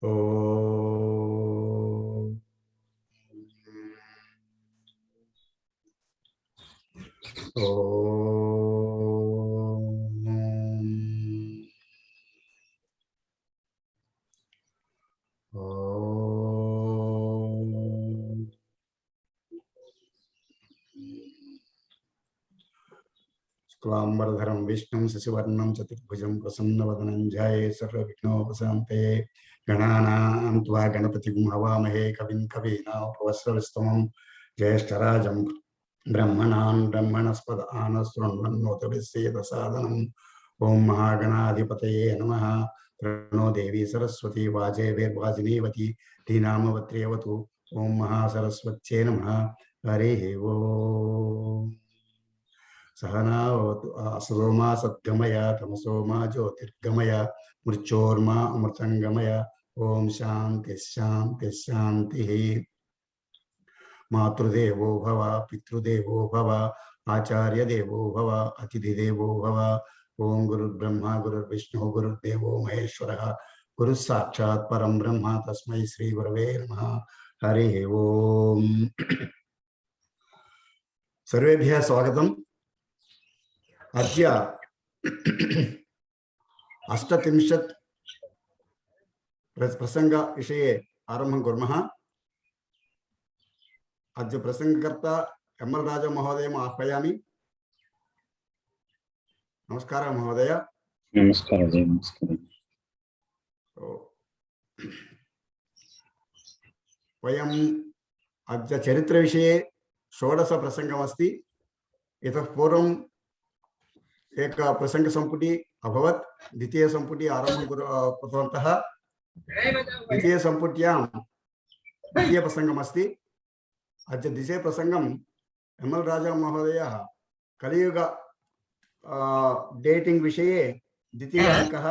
Om. Shuklambaradharam Vishnum Sasivarnam Chaturbhujam Prasannavadhanam Jai Sarvavighnopasante Gananam Tva Ganapatim Havamahe Kavim Kavina Pavasravastamam Jayashtarajam Brahmanan Brahmanaspad Anasranmannotaveseda Sadhanam Om Mahaganadhipataye Namaha Prano Devi Saraswati Vaje Vedvajinevati Dhinamavatryavatu Om Mahasaraswatye Namaha Harihi Om. Sahana Asroma Satgamaya Tamasoma Jyotirgamaya Murchorma Amurtangamaya Om Shanti Shanti Shanti Matrudevo Bhava Pitrudevo Bhava Acharya Devo Bhava Atidhi Devo Bhava Om Guru Brahma Guru Vishnu Guru Devo Maheshwara Guru Sakshat Param Brahma Tasmai Sri Gurave Namaha Harihi Om. Sarvebhya Swagatam. Adya Ashtatimshat Prasanga Ishaye Arambham Kurmah. Adya Prasangakarta M.L. Raja Mahodayam Ahpayami. Namaskara Mahodaya. Namaskara. Namaskara. Vayam Adya Charitra Vishaye Shodasa Prasangamasti. Itah Puram एक प्रसंग संपुटी अभवत द्वितीय संपुटी आरंभ कृतवन्तः द्वितीय संपुट्यां द्वितीय प्रसंगमस्ति अद्य द्वितीय प्रसंगं M L. राजा महोदयः कलियुग डेटिंग विषये द्वितीय अंकः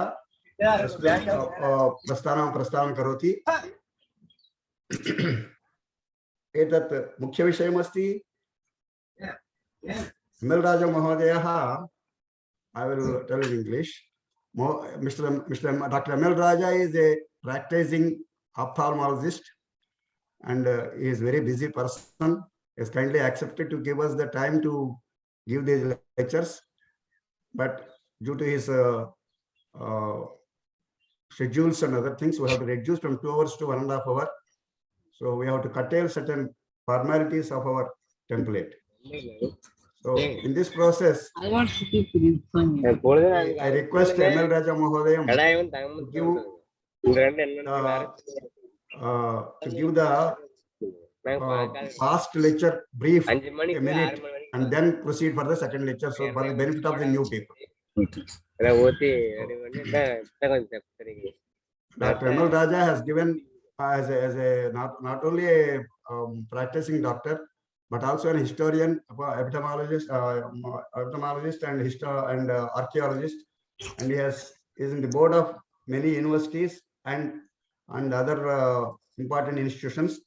प्रस्तावं करोति एतत् मुख्य विषयमस्ति एम.एल. राजा महोदयः I will tell in English. Dr. M.L. Raja is a practicing ophthalmologist and he is a very busy person. He has kindly accepted to give us the time to give these lectures. But due to his schedules and other things, we have to reduce from 2 hours to 1.5 hours. So we have to curtail certain formalities of our template. So in this process, I request M.L. Raja Mahodayam to give the past lecture brief a minute and then proceed for the second lecture. So for the benefit of the new people. Dr. M.L. Raja has given as a not only a practicing doctor, but also an historian, epidemiologist, and archaeologist, and he is in the board of many universities and other important institutions,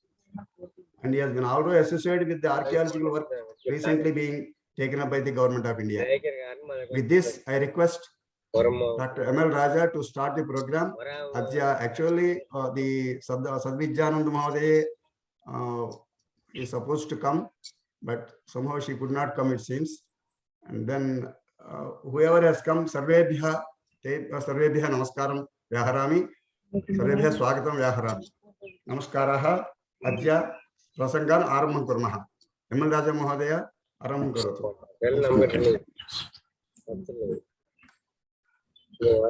and he has been also associated with the archaeological work recently being taken up by the government of India. With this, I request Dr. M.L. Raja to start the program. Actually, the Sadvijjanand Mahodaya is supposed to come, but somehow she could not come, it seems. And then whoever has come, Sarvebhya Namaskaram Vyaharami, Sarvebhya Swagatam Vyaharami. Namaskaraha Adya Prasangan Arambham Kurmaha. M.L. Raja Mahodaya Arambham Karotu.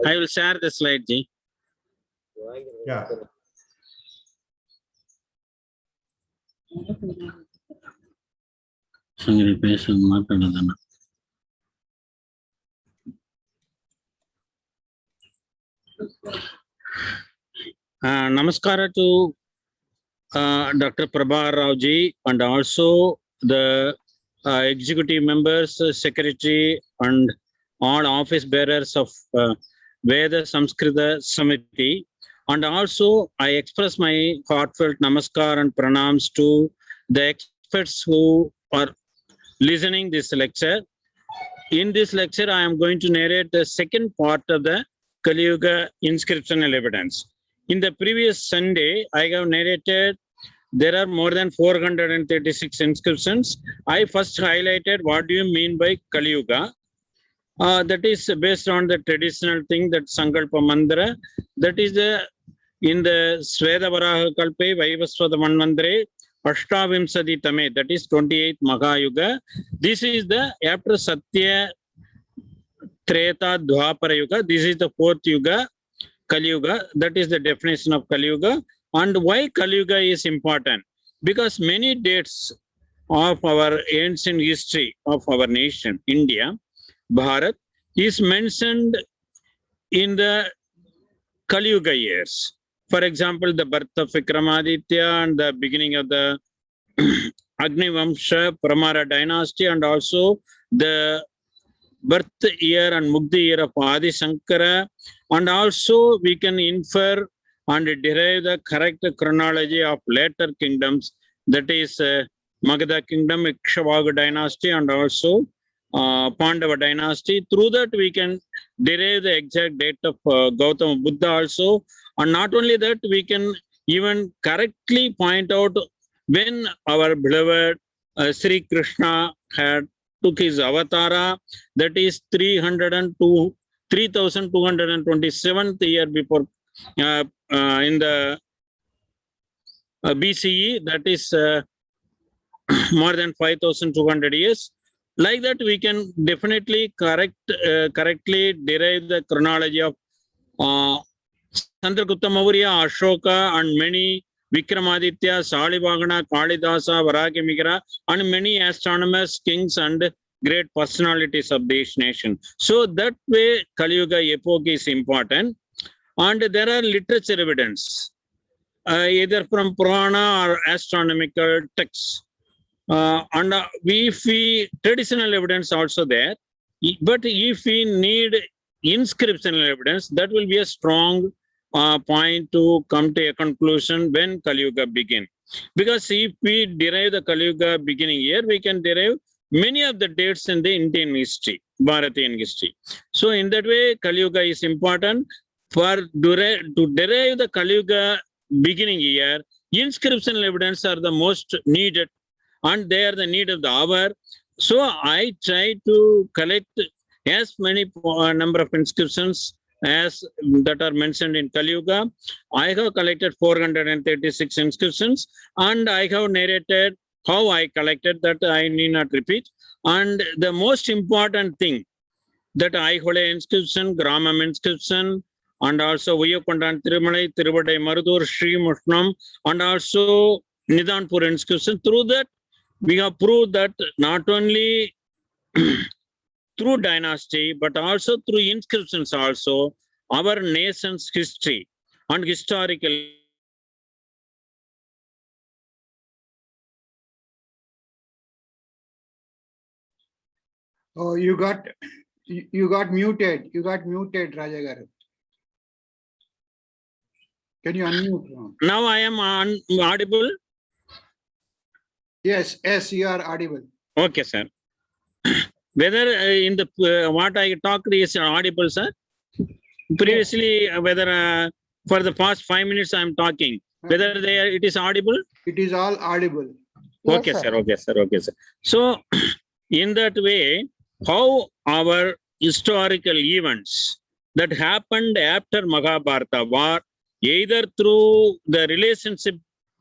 I will share the slide, Ji. Yeah. Namaskara to Dr. Prabha Rao ji and also the executive members, secretary and all office bearers of Veda Samskruti Samiti. And also I express my heartfelt namaskar and pranams to the experts who are listening this lecture. In this lecture, I am going to narrate the second part of the Kali Yuga inscriptional evidence. In the previous Sunday, I have narrated there are more than 436 inscriptions. I first highlighted what do you mean by Kali Yuga. That is based on the traditional thing that Sankalpa Mandara. That is in the Sveda Varaha Kalpe Vaivaswata Manvandre Ashtavimsadi Tame, that is 28th Mahayuga. This is the after Satya Treta Dwapara Yuga. This is the 4th Yuga, Kali Yuga. That is the definition of Kali Yuga. And why Kali Yuga is important? Because many dates of our ancient history of our nation, India, Bharat, is mentioned in the Kali Yuga years. For example, the birth of Vikramaditya and the beginning of the Agni Vamsha, Pramara dynasty, and also the birth year and Mukti year of Adi Shankara. And also we can infer and derive the correct chronology of later kingdoms, that is Magadha kingdom, Ikshavaku dynasty, and also Pandava dynasty. Through that we can derive the exact date of Gautama Buddha also. And not only that, we can even correctly point out when our beloved Sri Krishna had took his avatara, that is 3227th year before in the BCE, that is more than 5200 years. Like that, we can definitely correctly derive the chronology of Chandragupta Maurya, Ashoka, and many Vikramaditya, Salivagana, Kalidasa, Varakimigra, and many astronomers, kings, and great personalities of this nation. So that way, Kali Yuga epoch is important. And there are literature evidence, either from Purana or astronomical texts. And we see traditional evidence also there. But if we need inscriptional evidence, that will be a strong point to come to a conclusion when Kali Yuga begin. Because if we derive the Kali Yuga beginning year, we can derive many of the dates in the Indian history, Bharatian history. So in that way, Kali Yuga is important. For to derive the Kali Yuga beginning year, inscriptional evidence are the most needed, and they are the need of the hour. So I try to collect as many number of inscriptions as that are mentioned in Kali Yuga. I have collected 436 inscriptions, and I have narrated how I collected, that I need not repeat. And the most important thing, that Aihole inscription, Gramam inscription, and also Uyakondan Tirumalai, Tiruvadai Marudur, Sri Mushnam, and also Nidanpur inscription. Through that, we have proved that not only through dynasty, but also through inscriptions also, our nation's history and historical Oh, you got muted. You got muted, Raja Garu. Can you unmute? Now I am audible. Yes, you are audible. Okay, sir. Whether in the what I talked is audible, sir. Previously, whether for the past 5 minutes I am talking, whether it is audible. It is all audible. Okay, yes, sir. Okay, sir. Okay, sir. So, in that way, how our historical events that happened after Mahabharata war, either through the relationship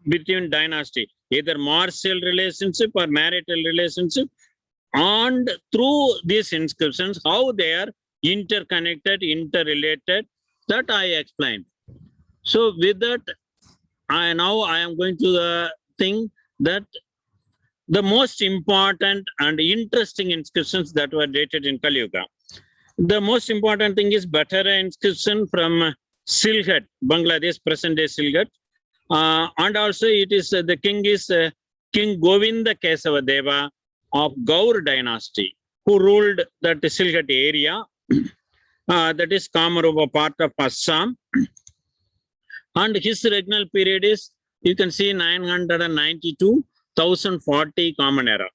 between dynasty, either martial relationship or marital relationship, and through these inscriptions, how they are interconnected, interrelated, that I explained. So with that, I am going to the thing that the most important and interesting inscriptions that were dated in Kali Yuga. The most important thing is Bhatera inscription from Sylhet, Bangladesh, present day Sylhet. And also it is the king is King Govinda Kesava Deva of Gaur dynasty, who ruled that Sylhet area, that is Kamarupa part of Assam. And his regnal period is, you can see 992, 1040 Common Era.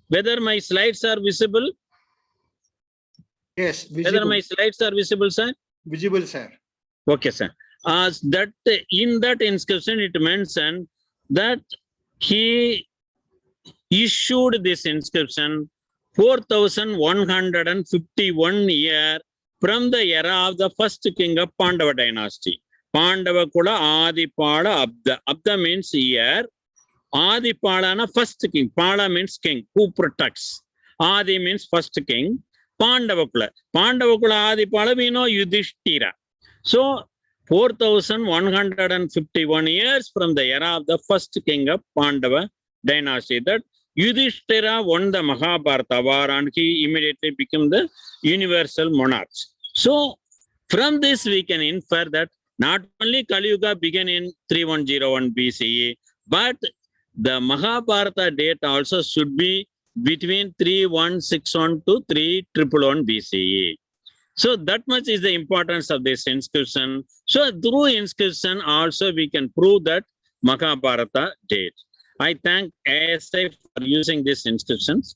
Whether my slides are visible? Yes, visible. Whether my slides are visible, sir? Visible, sir. Okay, sir. that in that inscription it mentioned that he issued this inscription 4151 year from the era of the first king of Pandava dynasty. Pandava Kula Adipala Abda. Abda means year. Adipala first king. Pala means king who protects. Adi means first king. Pandava Kula. Pandava Kula Adipala we know Yudhishthira. So 4151 years from the era of the first king of Pandava dynasty. That Yudhishthira won the Mahabharata war and he immediately became the universal monarch. So from this we can infer that not only Kali Yuga began in 3101 BCE, but the Mahabharata date also should be between 3161 to 3111 BCE. So that much is the importance of this inscription. So through inscription also we can prove that Mahabharata date. I thank ASI for using these inscriptions.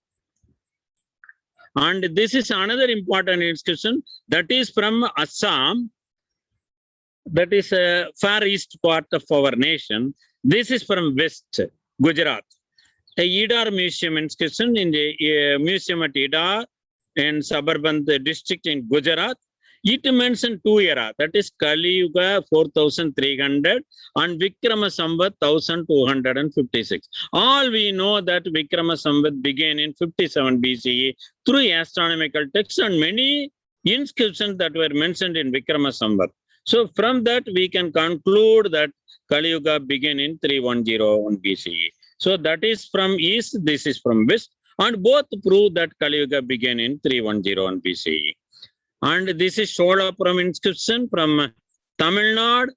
And this is another important inscription that is from Assam. That is a far east part of our nation. This is from West Gujarat. A Idar Museum inscription in the museum at Idar in suburban district in Gujarat. It mentioned two era, that is Kali Yuga 4300 and Vikrama Samvat 1256. All we know that Vikrama Samvat began in 57 BCE through astronomical texts and many inscriptions that were mentioned in Vikrama Samvat. So from that we can conclude that Kali Yuga began in 3101 BCE. So that is from east, this is from west, and both prove that Kali Yuga began in 3101 BCE. And this is Solapuram inscription from Tamil Nadu,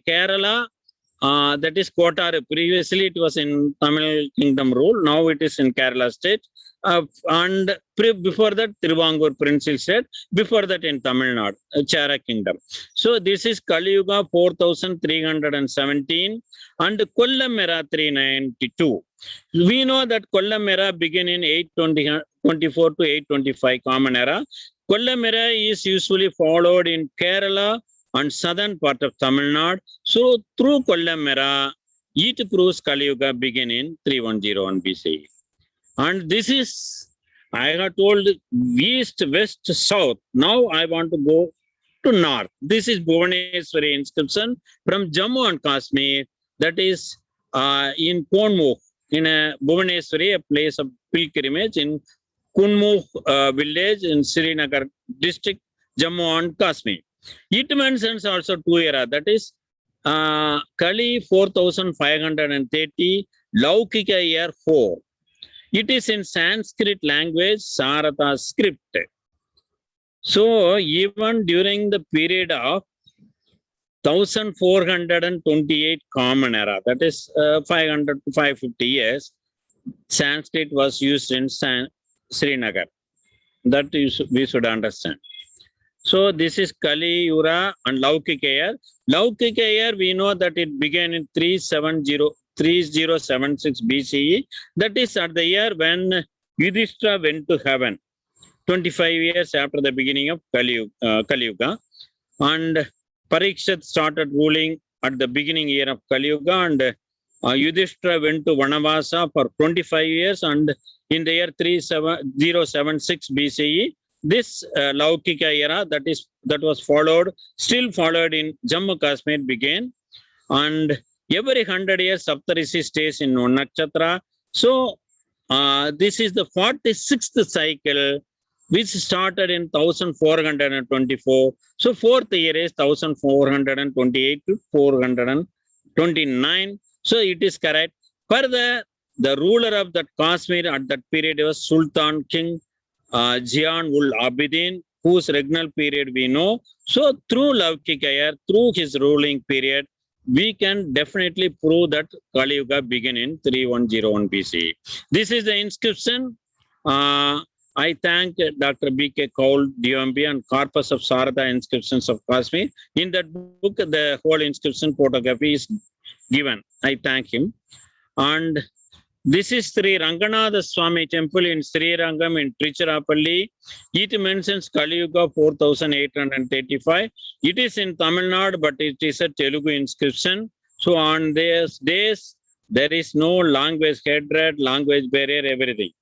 Kerala, that is Kottaru. Previously it was in Tamil Kingdom rule, now it is in Kerala state. And before that Tiruvangur Prince state, before that in Tamil Nadu, Chera Kingdom. So this is Kali Yuga 4317 and Kollam era 392. We know that Kollam era began in 824 to 825 Common Era. Kollam era is usually followed in Kerala and southern part of Tamil Nadu. So through Kollam era, it proves Kali Yuga began in 3101 BCE. And this is, I have told east, west, south. Now I want to go to north. This is Bhubaneswari inscription from Jammu and Kashmir. That is in Konmukh, in a Bhubaneswari, a place of pilgrimage in Kunmukh village in Srinagar district, Jammu and Kashmir. It mentions also two era, that is Kali 4530, Laukika year 4. It is in Sanskrit language, Sarata script. So even during the period of 1428 Common Era, that is 500 to 550 years, Sanskrit was used in Srinagar. That we should understand. So this is Kali Yuga and Laukika year. Laukika year, we know that it began in 3076 BCE. That is at the year when Yudhishthira went to heaven, 25 years after the beginning of Kali Yuga. And Parikshit started ruling at the beginning year of Kali Yuga, and Yudhishthira went to Vanavasa for 25 years, and in the year 3076 BCE, this Laukika era that was followed, still followed in Jammu Kashmir began, and every 100 years Saptarishi stays in one nakshatra. So this is the 46th cycle which started in 1424. So fourth year is 1428 to 429. So it is correct. Further, the ruler of that Kashmir at that period was Sultan King Zian ul Abidin, whose regnal period we know. So through Laukika year, through his ruling period, we can definitely prove that Kali Yuga began in 3101 BCE. This is the inscription. I thank Dr. B.K. Kaul, DOMB, and Corpus of Sarada Inscriptions of Kashmir. In that book, the whole inscription photography is given. I thank him. And This is Sri Ranganatha Swami temple in Sri Rangam in Trichirappalli. It mentions Kali Yuga 4835. It is in Tamil Nadu, but it is a Telugu inscription. So on these days, there is no language hatred, language barrier, everything.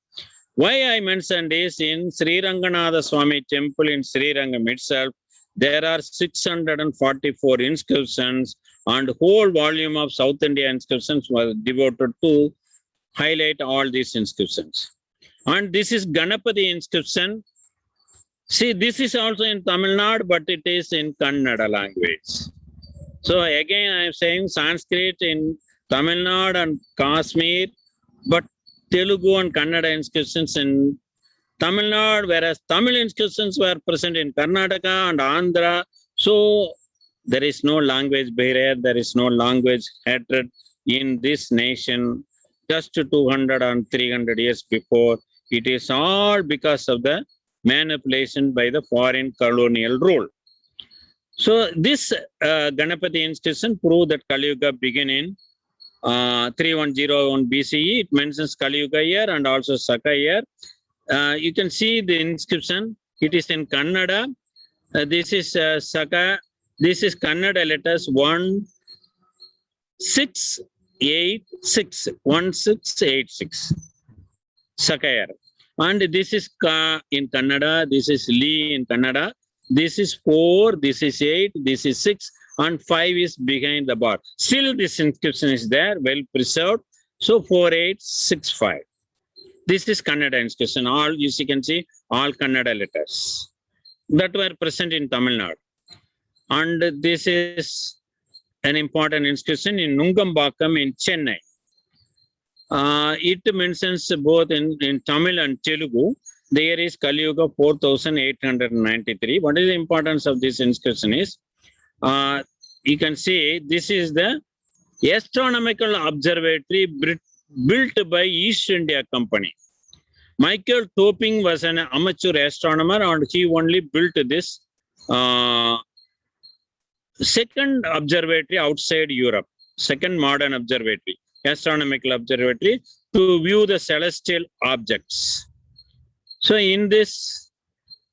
Why I mentioned is in Sri Ranganatha Swami temple in Sri Rangam itself, there are 644 inscriptions, and whole volume of South India inscriptions was devoted to highlight all these inscriptions. And this is Ganapati inscription. See, this is also in Tamil Nadu, but it is in Kannada language. So again, I am saying Sanskrit in Tamil Nadu and Kashmir, but Telugu and Kannada inscriptions in Tamil Nadu, whereas Tamil inscriptions were present in Karnataka and Andhra. So there is no language barrier, there is no language hatred in this nation. Just 200 and 300 years before, it is all because of the manipulation by the foreign colonial rule. So this Ganapati inscription proved that Kali Yuga began in 3101 BCE. It mentions Kali Yuga year and also Saka year. You can see the inscription. It is in Kannada. This is Saka. This is Kannada letters 1686. Sakayar. And this is Ka in Kannada, this is Li in Kannada, this is 4, this is 8, this is 6, and 5 is behind the bar. Still this inscription is there, well preserved. So 4865. This is Kannada inscription. All, as you can see, all Kannada letters that were present in Tamil Nadu. And this is an important inscription in Nungambakam in Chennai. It mentions both in Tamil and Telugu. There is Kali Yuga 4893. What is the importance of this inscription is, you can see this is the astronomical observatory built by East India Company. Michael Topping was an amateur astronomer and he only built this second observatory outside Europe, second modern observatory, astronomical observatory to view the celestial objects. So in this,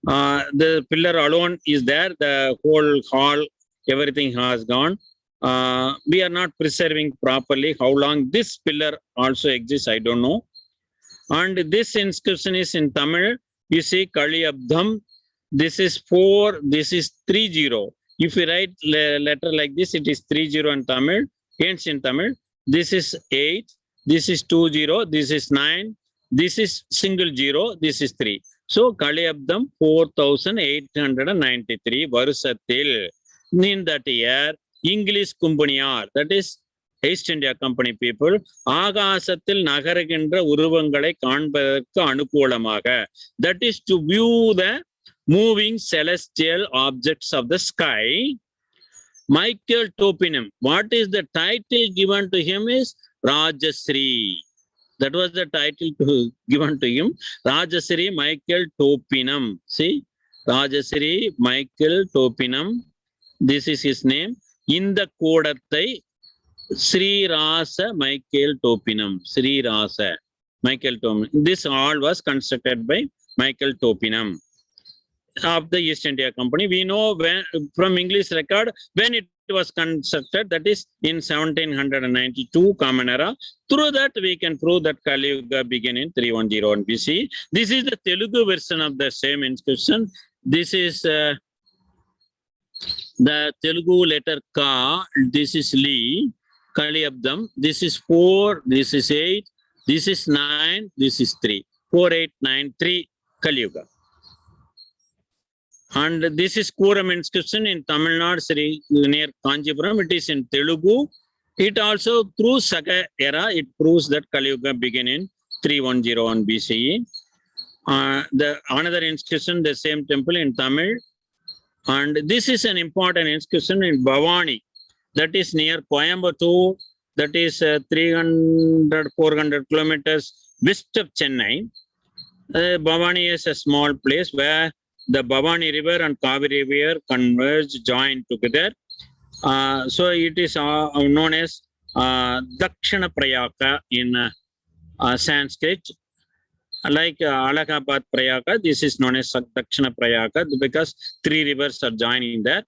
the pillar alone is there, the whole hall, everything has gone. We are not preserving properly. How long this pillar also exists, I don't know. And this inscription is in Tamil. You see Kali Abdham. This is 4, this is 30. If you write letter like this, it is 30 in Tamil, ancient Tamil. This is 8, this is 20, this is 9, this is single 0, this is 3. So Kali Abdham 4893 Varusatil. In that year, English Kumbuniyar, that is East India Company people, Agasatil Nagaragendra Uruvangalai Kanbadakku Anukulamaga. That is to view the moving celestial objects of the sky. Michael Topinam, what is the title given to him is Rajasri. That was the title given to him. Rajasri Michael Topinam. See, Rajasri Michael Topinam. This is his name. In the Kodathai, Sri Rasa Michael Topinam. Sri Rasa Michael Topinam. This all was constructed by Michael Topinam of the East India Company. We know when, from English record, when it was constructed, that is in 1792 Common Era. Through that, we can prove that Kali Yuga began in 3101 BC. This is the Telugu version of the same inscription. This is the Telugu letter Ka, this is Li, Kali Abdham, this is 4, this is 8, this is 9, this is 3. 4893 Kali Yuga. And this is Kuram inscription in Tamil Nadu, near Kanjipuram. It is in Telugu. It also, through Saka era, it proves that Kali Yuga began in 3101 BCE. Another inscription, the same temple in Tamil. And this is an important inscription in Bhavani. That is near Coimbatore. That is 300-400 kilometers west of Chennai. Bhavani is a small place where the Bhavani River and Kaveri River converge, join together. So it is known as Dakshina Prayaka in Sanskrit. Like Allahabad Prayaka, this is known as Dakshina Prayaka because 3 rivers are joining there.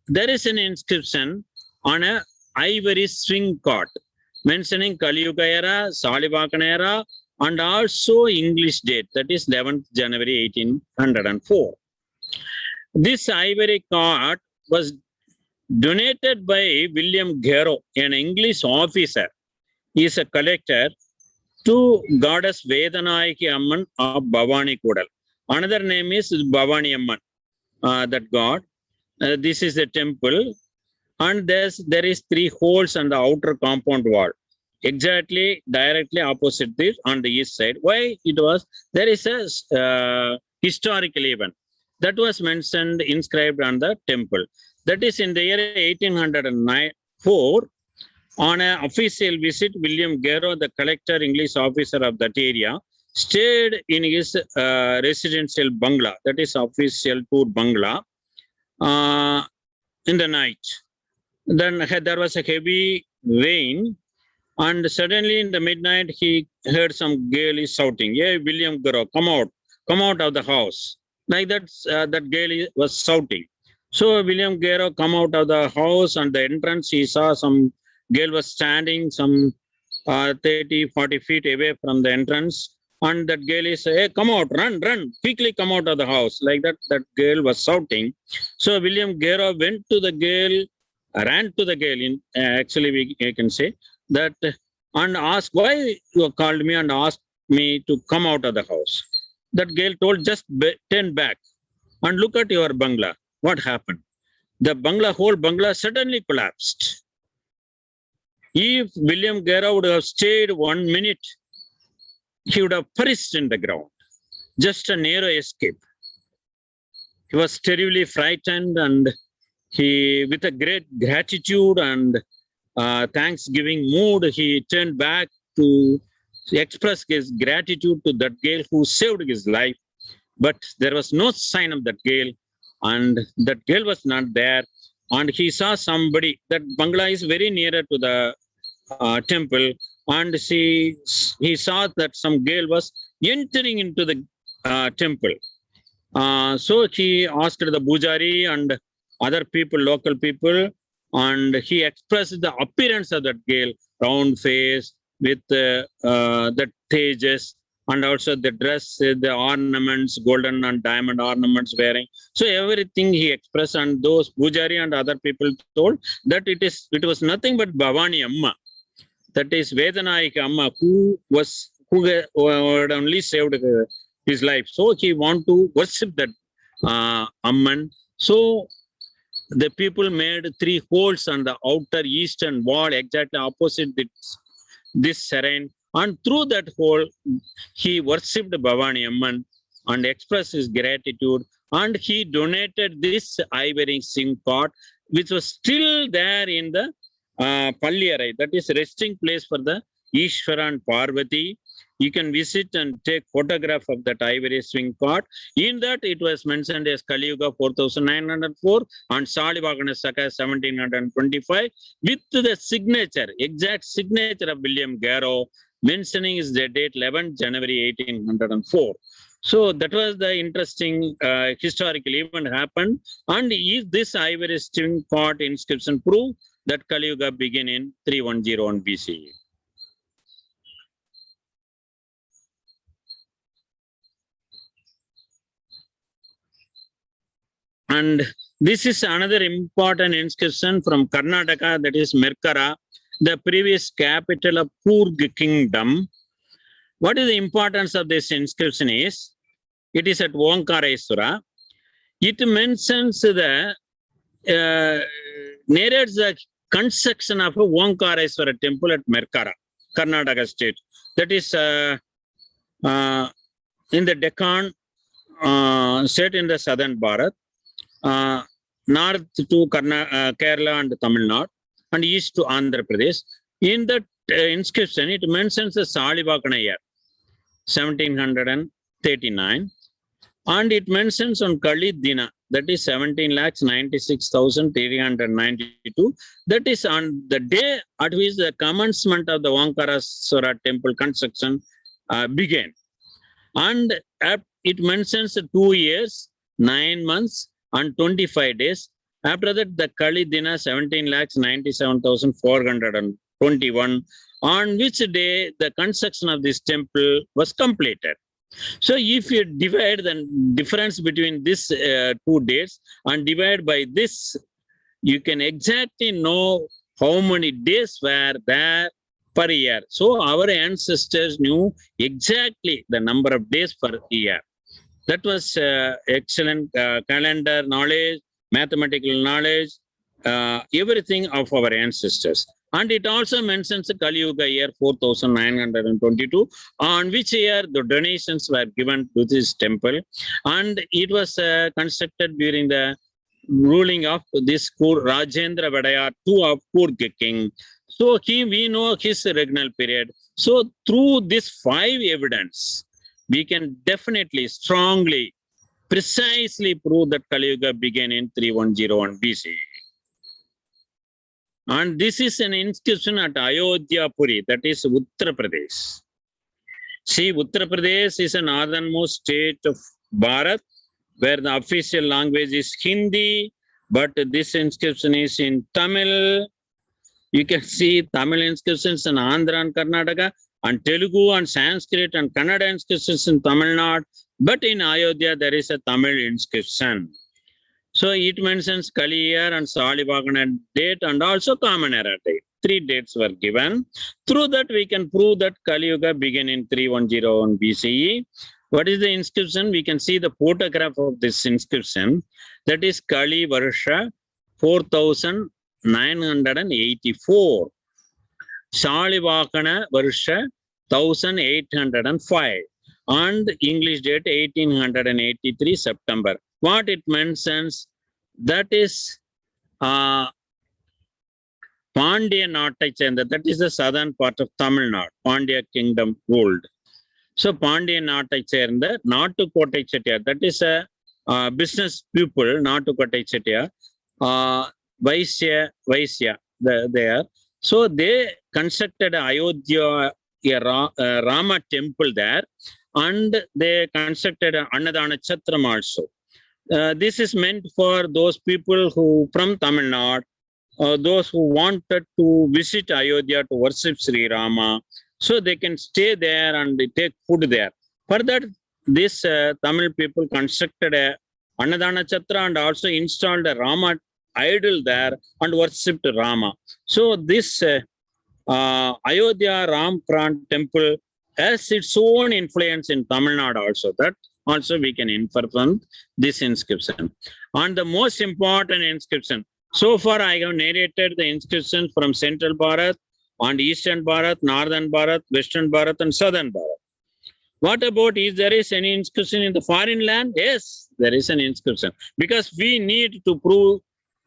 There is an inscription on a ivory swing cart mentioning Kali Yuga era, Salivakana era, and also English date, that is 11th January 1804. This ivory cart was donated by William Garrow, an English officer. He is a collector to goddess Vedanayaki Amman of Bhavani Kudal. Another name is Bhavani Amman, that god. This is the temple, and there is 3 holes on the outer compound wall, exactly directly opposite this on the east side. Why it was? There is a historical event that was mentioned, inscribed on the temple. That is in the year 1804. On an official visit, William Garrow, the collector, English officer of that area, stayed in his residential bungalow, that is official tour bungalow, in the night. Then there was a heavy rain, and suddenly in the midnight, he heard some girl is shouting, "Hey, William Garrow, come out of the house." Like that, that girl was shouting. So William Garrow come out of the house, and the entrance, he saw some girl was standing some 30-40 feet away from the entrance, and that girl is, "Hey, come out, run, quickly come out of the house." Like that, that girl was shouting. So William Garrow went to the girl, ran to the girl, in actually we can say that, and asked, "Why you called me and asked me to come out of the house?" That girl told, "Just turn back and look at your bungalow." What happened? The whole bungalow suddenly collapsed. If William Garrow would have stayed 1 minute, he would have perished in the ground. Just a narrow escape. He was terribly frightened, and he, with a great gratitude and thanksgiving mood, he turned back to express his gratitude to that girl who saved his life. But there was no sign of that girl, and that girl was not there. And he saw somebody. That bungalow is very nearer to the temple, and he saw that some girl was entering into the temple. So he asked the Pujari and other people, local people, and he expressed the appearance of that girl, round face with the tejas, and also the dress, the ornaments, golden and diamond ornaments wearing. So everything he expressed, and those Pujari and other people told that it was nothing but Bhavani Amma, that is Vedanayaki Amma, who had only saved his life. So he want to worship that Amman. So the people made 3 holes on the outer eastern wall, exactly opposite this shrine. And through that hole, he worshipped Bhavani Amman and expressed his gratitude. And he donated this ivory swing cart, which was still there in the Palliyarai, that is resting place for the Ishvara and Parvati. You can visit and take photograph of that ivory swing cart. In that, it was mentioned as Kali Yuga 4904 and Salivakana Saka 1725, with the signature, exact signature of William Garrow, mentioning is the date 11th January 1804. So that was the interesting historical event happened. And is this ivory swing cart inscription prove that Kali Yuga began in 3101 BCE? And this is another important inscription from Karnataka, that is Merkara, the previous capital of Coorg Kingdom. What is the importance of this inscription is, it is at Omkareshwara. It mentions narrates the construction of a Omkareshwara temple at Merkara, Karnataka state. That is in the Deccan state in the southern Bharat, north to Kerala and Tamil Nadu, and east to Andhra Pradesh. In that inscription, it mentions the Salivakana year, 1739, and it mentions on Kali Dina, that is 17,96,392. That is on the day at which the commencement of the Omkaraswara temple construction began. And it mentions 2 years, 9 months, and 25 days. After that, the Kali Dina 17,97,421, on which day the construction of this temple was completed. So if you divide the difference between these 2 dates and divide by this, you can exactly know how many days were there per year. So our ancestors knew exactly the number of days per year. That was excellent calendar knowledge, mathematical knowledge, everything of our ancestors. And it also mentions the Kali Yuga year 4922, on which year the donations were given to this temple. And it was constructed during the ruling of this Rajendra Vadayar II of Kurg king. So we know his regnal period. So through this 5 evidence, we can definitely, strongly, precisely prove that Kali Yuga began in 3101 BC. And this is an inscription at Ayodhya Puri, that is Uttar Pradesh. See, Uttar Pradesh is a northernmost state of Bharat, where the official language is Hindi, but this inscription is in Tamil. You can see Tamil inscriptions in Andhra and Karnataka, and Telugu and Sanskrit and Kannada inscriptions in Tamil Nadu. But in Ayodhya, there is a Tamil inscription. So it mentions Kali year and Salivagana date and also common era date. 3 dates were given. Through that, we can prove that Kali Yuga began in 3101 BCE. What is the inscription? We can see the photograph of this inscription. That is Kali Varsha 4984. Salivagana Varsha 1805. And English date 1883 September. What it mentions, that is Pandya Nattai Chenda, that is the southern part of Tamil Nadu, Pandya kingdom ruled. So Pandya Nattai Chenda, Nattukottai Chettiar, that is a business people, Nattukottai Chettiar, Vaisya there. So they constructed Ayodhya Rama temple there, and they constructed Annadana Chatram also. This is meant for those people who from Tamil Nadu, those who wanted to visit Ayodhya to worship Sri Rama, so they can stay there and they take food there. For that, this Tamil people constructed a Annadana Chatra and also installed a Rama idol there and worshipped Rama. So this Ayodhya Ram Pran temple has its own influence in Tamil Nadu also. That also we can infer from this inscription. And the most important inscription, so far I have narrated the inscriptions from Central Bharat and Eastern Bharat, Northern Bharat, Western Bharat and Southern Bharat. What about if there is any inscription in the foreign land? Yes, there is an inscription. Because we need to prove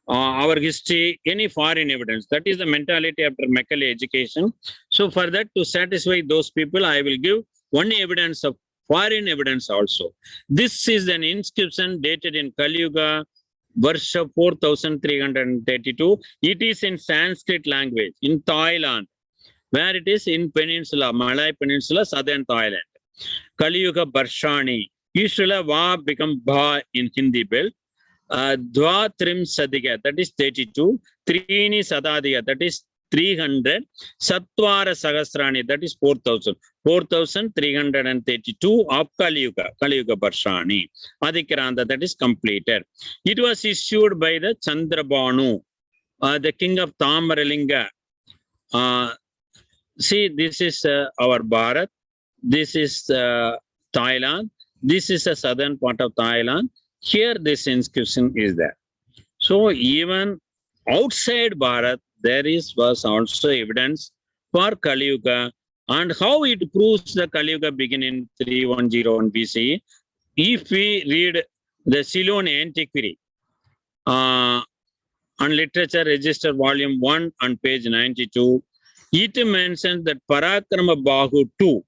our history, any foreign evidence. That is the mentality after Macaulay education. So for that, to satisfy those people, I will give one evidence of foreign evidence also. This is an inscription dated in Kali Yuga, Varsha 4332. It is in Sanskrit language in Thailand, where it is in Peninsula, Malay Peninsula, southern Thailand. Kali Yuga Barshani. Usually Va become Bha in Hindi belt. Dva Trim Sadiga, that is 32. Trini Sadadiga, that is 300. Satvara Sahasrani, that is 4,000. 4,332 of Kali Yuga Barshani. Adikiranda, that is completed. It was issued by the Chandrabhanu, the king of Tamaralinga. See, this is our Bharat. This is Thailand. This is the southern part of Thailand. Here, this inscription is there. So, even outside Bharat, there was also evidence for Kali Yuga. And how it proves the Kali Yuga began in 3101 BCE. If we read the Ceylon Antiquary on Literature Register Volume 1 on page 92, it mentions that Parakrama Bahu II,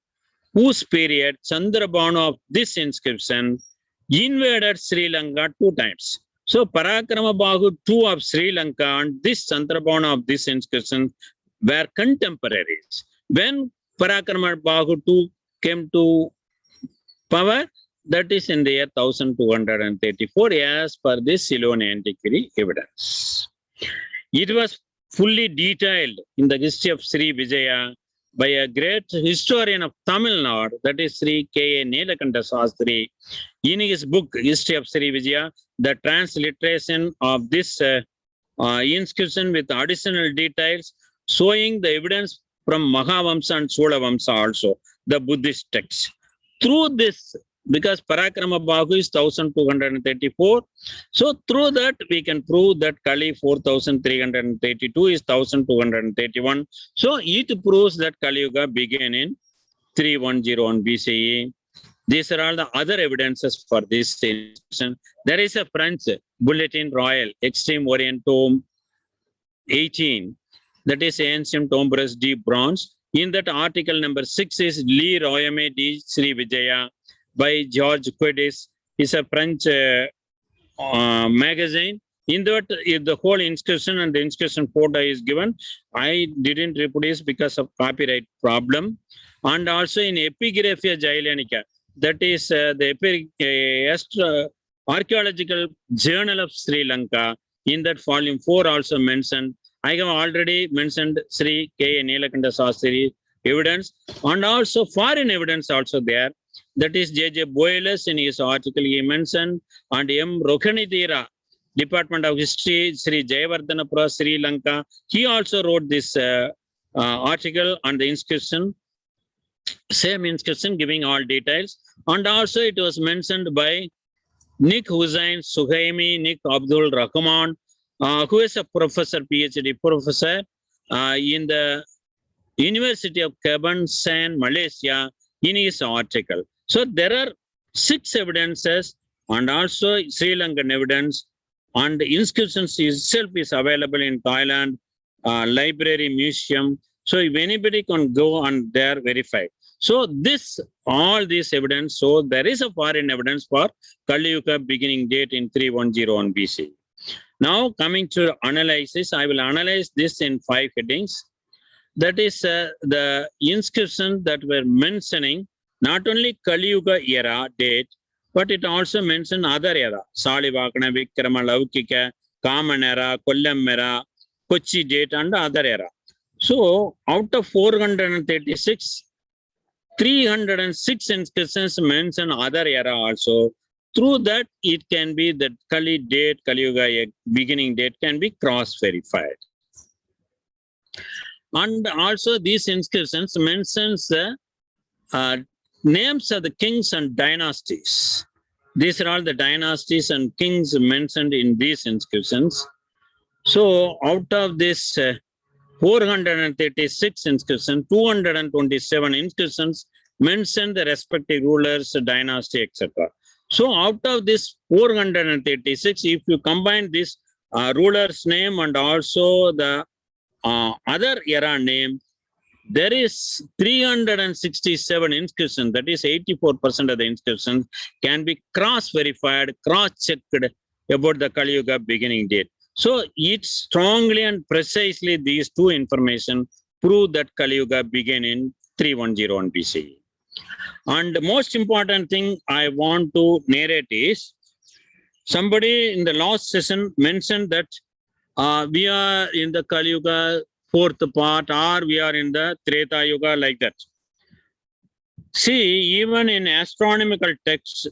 whose period Chandrabhanu of this inscription invaded Sri Lanka 2 times. So Parakrama Bahu 2 of Sri Lanka and this Chandrabana of this inscription were contemporaries. When Parakrama Bahu 2 came to power, that is in the year 1234 as per this Ceylon antiquary evidence. It was fully detailed in the history of Sri Vijaya by a great historian of Tamil Nadu, that is Sri K.A. Nilakanta Sastri. In his book, History of Sri Vijaya, the transliteration of this inscription with additional details showing the evidence from Mahavamsa and Solavamsa also, the Buddhist text. Through this, because Parakrama Bahu is 1234, so through that we can prove that Kali 4332 is 1231. So it proves that Kali Yuga began in 310 BCE. These are all the other evidences for this inscription. There is a French Bulletin Royal, Extreme Orient Tome 18, that is Ancient Tombres de Bronze. In that article number 6 is Le Royaume de Sri Vijaya by George Quedis. It's a French magazine. In that, if the whole inscription and the inscription photo is given, I didn't reproduce because of copyright problem. And also in Epigraphia Jailanica, that is the Archaeological Journal of Sri Lanka. In that volume 4 also mentioned. I have already mentioned Sri K. Nilakanta Sastri evidence and also foreign evidence also there. That is J.J. Boyles in his article he mentioned, and M. Rokhanidira, Department of History, Sri Jayavardhanapura, Sri Lanka. He also wrote this article on the inscription, same inscription giving all details. And also it was mentioned by Nick Hussain Suhaimi, Nick Abdul Rahman, who is a professor, PhD professor in the University of Kebansan, Malaysia, in his article. So there are 6 evidences and also Sri Lankan evidence, and the inscriptions itself is available in Thailand Library Museum. So if anybody can go and there verify. So all this evidence, so there is a foreign evidence for Kali Yuga beginning date in 3101 BC. Now coming to analysis, I will analyze this in 5 headings. That is the inscription that we're mentioning, not only Kali Yuga era date, but it also mentioned other era, Salivakana, Vikrama, Laukika, Kaman era, Kollam era, Kochi date and other era. So out of 436, 306 inscriptions mention other era also. Through that, it can be that Kali date, Kali Yuga beginning date can be cross-verified. And also these inscriptions mentions the names of the kings and dynasties. These are all the dynasties and kings mentioned in these inscriptions. So out of this 436 inscriptions, 227 inscriptions mention the respective rulers, dynasty, etc. So out of this 436, if you combine this ruler's name and also the other era name, there is 367 inscriptions, that is 84% of the inscriptions can be cross-verified, cross-checked about the Kali Yuga beginning date. So it strongly and precisely these 2 information prove that Kali Yuga began in 3101 BCE. And the most important thing I want to narrate is, somebody in the last session mentioned that we are in the Kali Yuga 4th part, or we are in the Treta Yuga, like that. See, even in astronomical texts,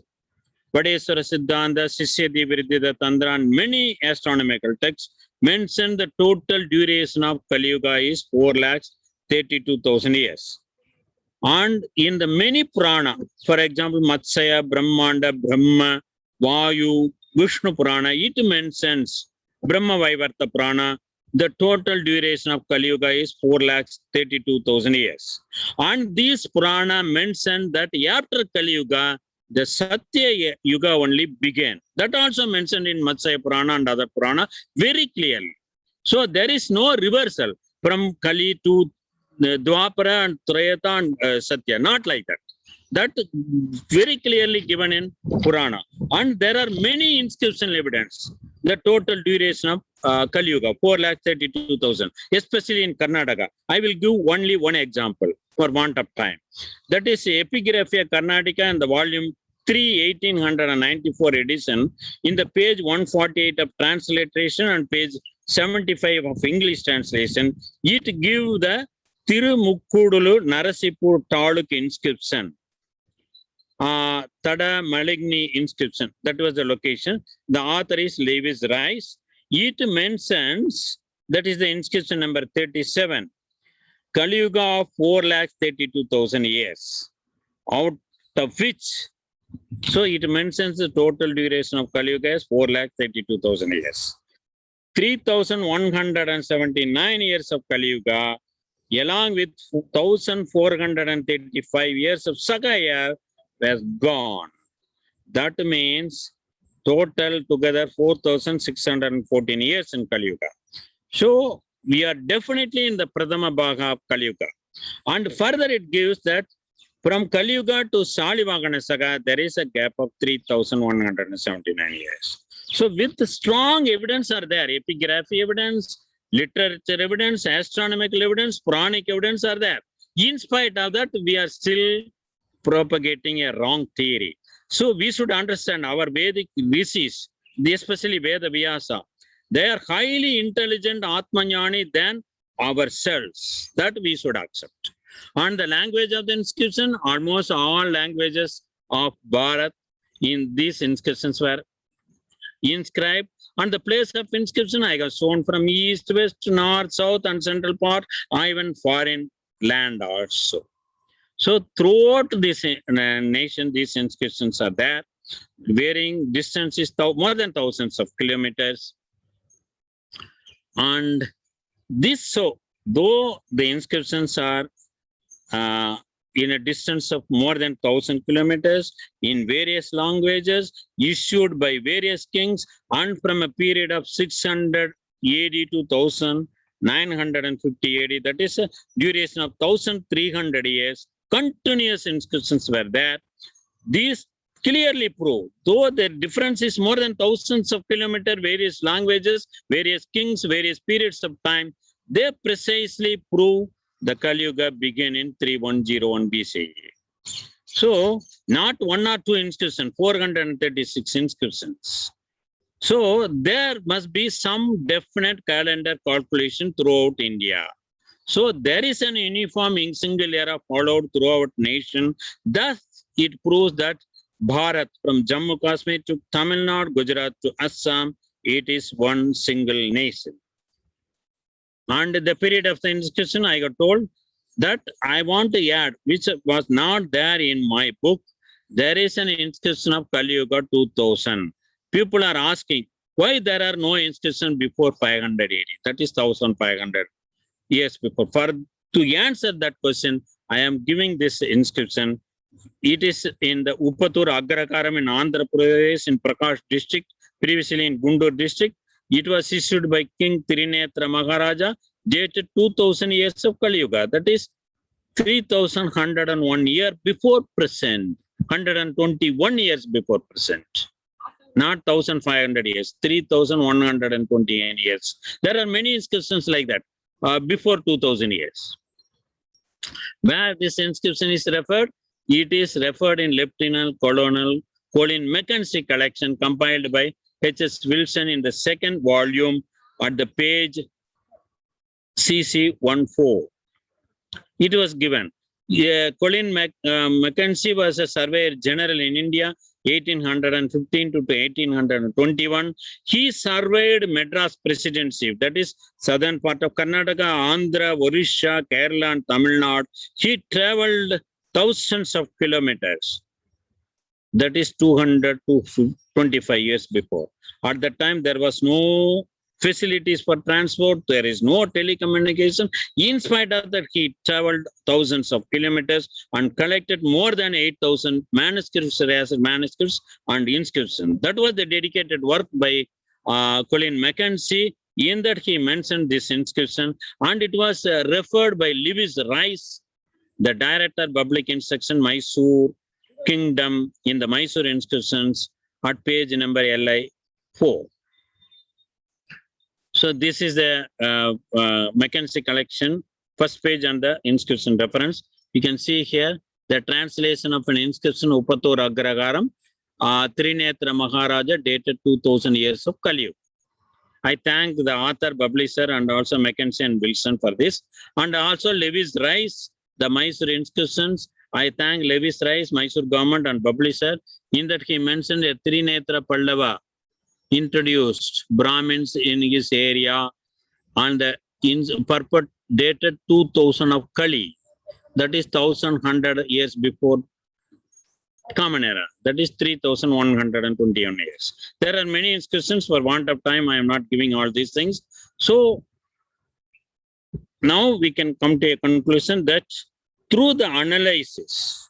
Vadeswara Siddhanta, Sisyadi Viridhita Tantra, and many astronomical texts mention the total duration of Kali Yuga is 4,32,000 years. And in the many Purana, for example, Matsaya, Brahmanda, Brahma, Vayu, Vishnu Purana, it mentions Brahma Vaivarta Purana, the total duration of Kali Yuga is 4,32,000 years. And these Purana mention that after Kali Yuga, the Satya Yuga only began. That also mentioned in Matsaya Purana and other Purana very clearly. So there is no reversal from Kali to Dwapara and Trayata and Satya, not like that. That very clearly given in Purana. And there are many inscription evidence. The total duration of Kali Yuga, 432,000, especially in Karnataka. I will give only one example for want of time. That is Epigraphia Karnataka and the volume 3, 1894 edition. In the page 148 of transliteration and page 75 of English translation, it gives the Tirumukkudulu Narasipur Taluk inscription. Tada Maligni inscription. That was the location. The author is Lewis Rice. It mentions, that is the inscription number 37, Kali Yuga of 432,000 years, out of which, so it mentions the total duration of Kali Yuga as 432,000 years. 3,179 years of Kali Yuga, along with 1,435 years of Sakaya, was gone. That means total together 4,614 years in Kali Yuga. So we are definitely in the Pradama Bhaga of Kali Yuga. And further it gives that from Kali Yuga to Salivagana Saga, there is a gap of 3,179 years. So with the strong evidence are there, epigraphy evidence, literature evidence, astronomical evidence, Puranic evidence are there. In spite of that, we are still propagating a wrong theory. So we should understand our Vedic VSS, especially Veda Vyasa. They are highly intelligent Atmanyani than ourselves. That we should accept. And the language of the inscription, almost all languages of Bharat in these inscriptions were inscribed. And the place of inscription I have shown from east, west, north, south, and central part, even foreign land also. So throughout this nation, these inscriptions are there, varying distances more than thousands of kilometers. And this, so though the inscriptions are in a distance of more than 1,000 kilometers in various languages, issued by various kings, and from a period of 600 AD to 1950 AD, that is a duration of 1,300 years, continuous inscriptions were there. These clearly prove, though the difference is more than thousands of kilometers, various languages, various kings, various periods of time, they precisely prove the Kali Yuga began in 3101 BCE. So, not one or two inscriptions, 436 inscriptions. So, there must be some definite calendar calculation throughout India. So, there is an uniform single era followed throughout nation. Thus, it proves that Bharat from Jammu Kashmir to Tamil Nadu, Gujarat to Assam, it is one single nation. And the period of the inscription, I got told that I want to add, which was not there in my book, there is an inscription of Kali Yuga 2000. People are asking, why there are no inscriptions before 500 AD? That is 1500 years before. To answer that question, I am giving this inscription. It is in the Upatur Agrakaram in Andhra Pradesh in Prakash district, previously in Guntur district. It was issued by King Trinetra Maharaja, dated 2000 years of Kali Yuga. That is 3101 year before present, 121 years before present. Not 1500 years, 3129 years. There are many inscriptions like that before 2000 years. Where this inscription is referred, it is referred in Lieutenant Colonel Colin Mackenzie collection compiled by H.S. Wilson in the second volume at the page CC 14. It was given. Colin Mackenzie was a surveyor general in India, 1815 to 1821. He surveyed Madras presidency, that is southern part of Karnataka, Andhra, Orissa, Kerala, and Tamil Nadu. He traveled thousands of kilometers. That is 200 to 25 years before. At that time, there was no facilities for transport. There is no telecommunication. In spite of that, he traveled thousands of kilometers and collected more than 8,000 manuscripts, manuscripts and inscriptions. That was the dedicated work by Colin Mackenzie. In that, he mentioned this inscription, and it was referred by Lewis Rice the Director Public Instruction Mysore Kingdom in the Mysore Inscriptions at page number LI 4. So this is the Mackenzie collection, first page on the inscription reference. You can see here the translation of an inscription Upator Agragaram, Trinetra Maharaja, dated 2000 years of Kali Yuga. I thank the author, publisher, and also Mackenzie and Wilson for this. And also Lewis Rice, the Mysore Inscriptions. I thank Lewis Rice, Mysore government and publisher, in that he mentioned a Trinetra Pallava introduced Brahmins in his area, and the purport dated 2000 of Kali, that is 1100 years before Common Era, that is 3121 years. There are many inscriptions. For want of time, I am not giving all these things. So now we can come to a conclusion that through the analysis,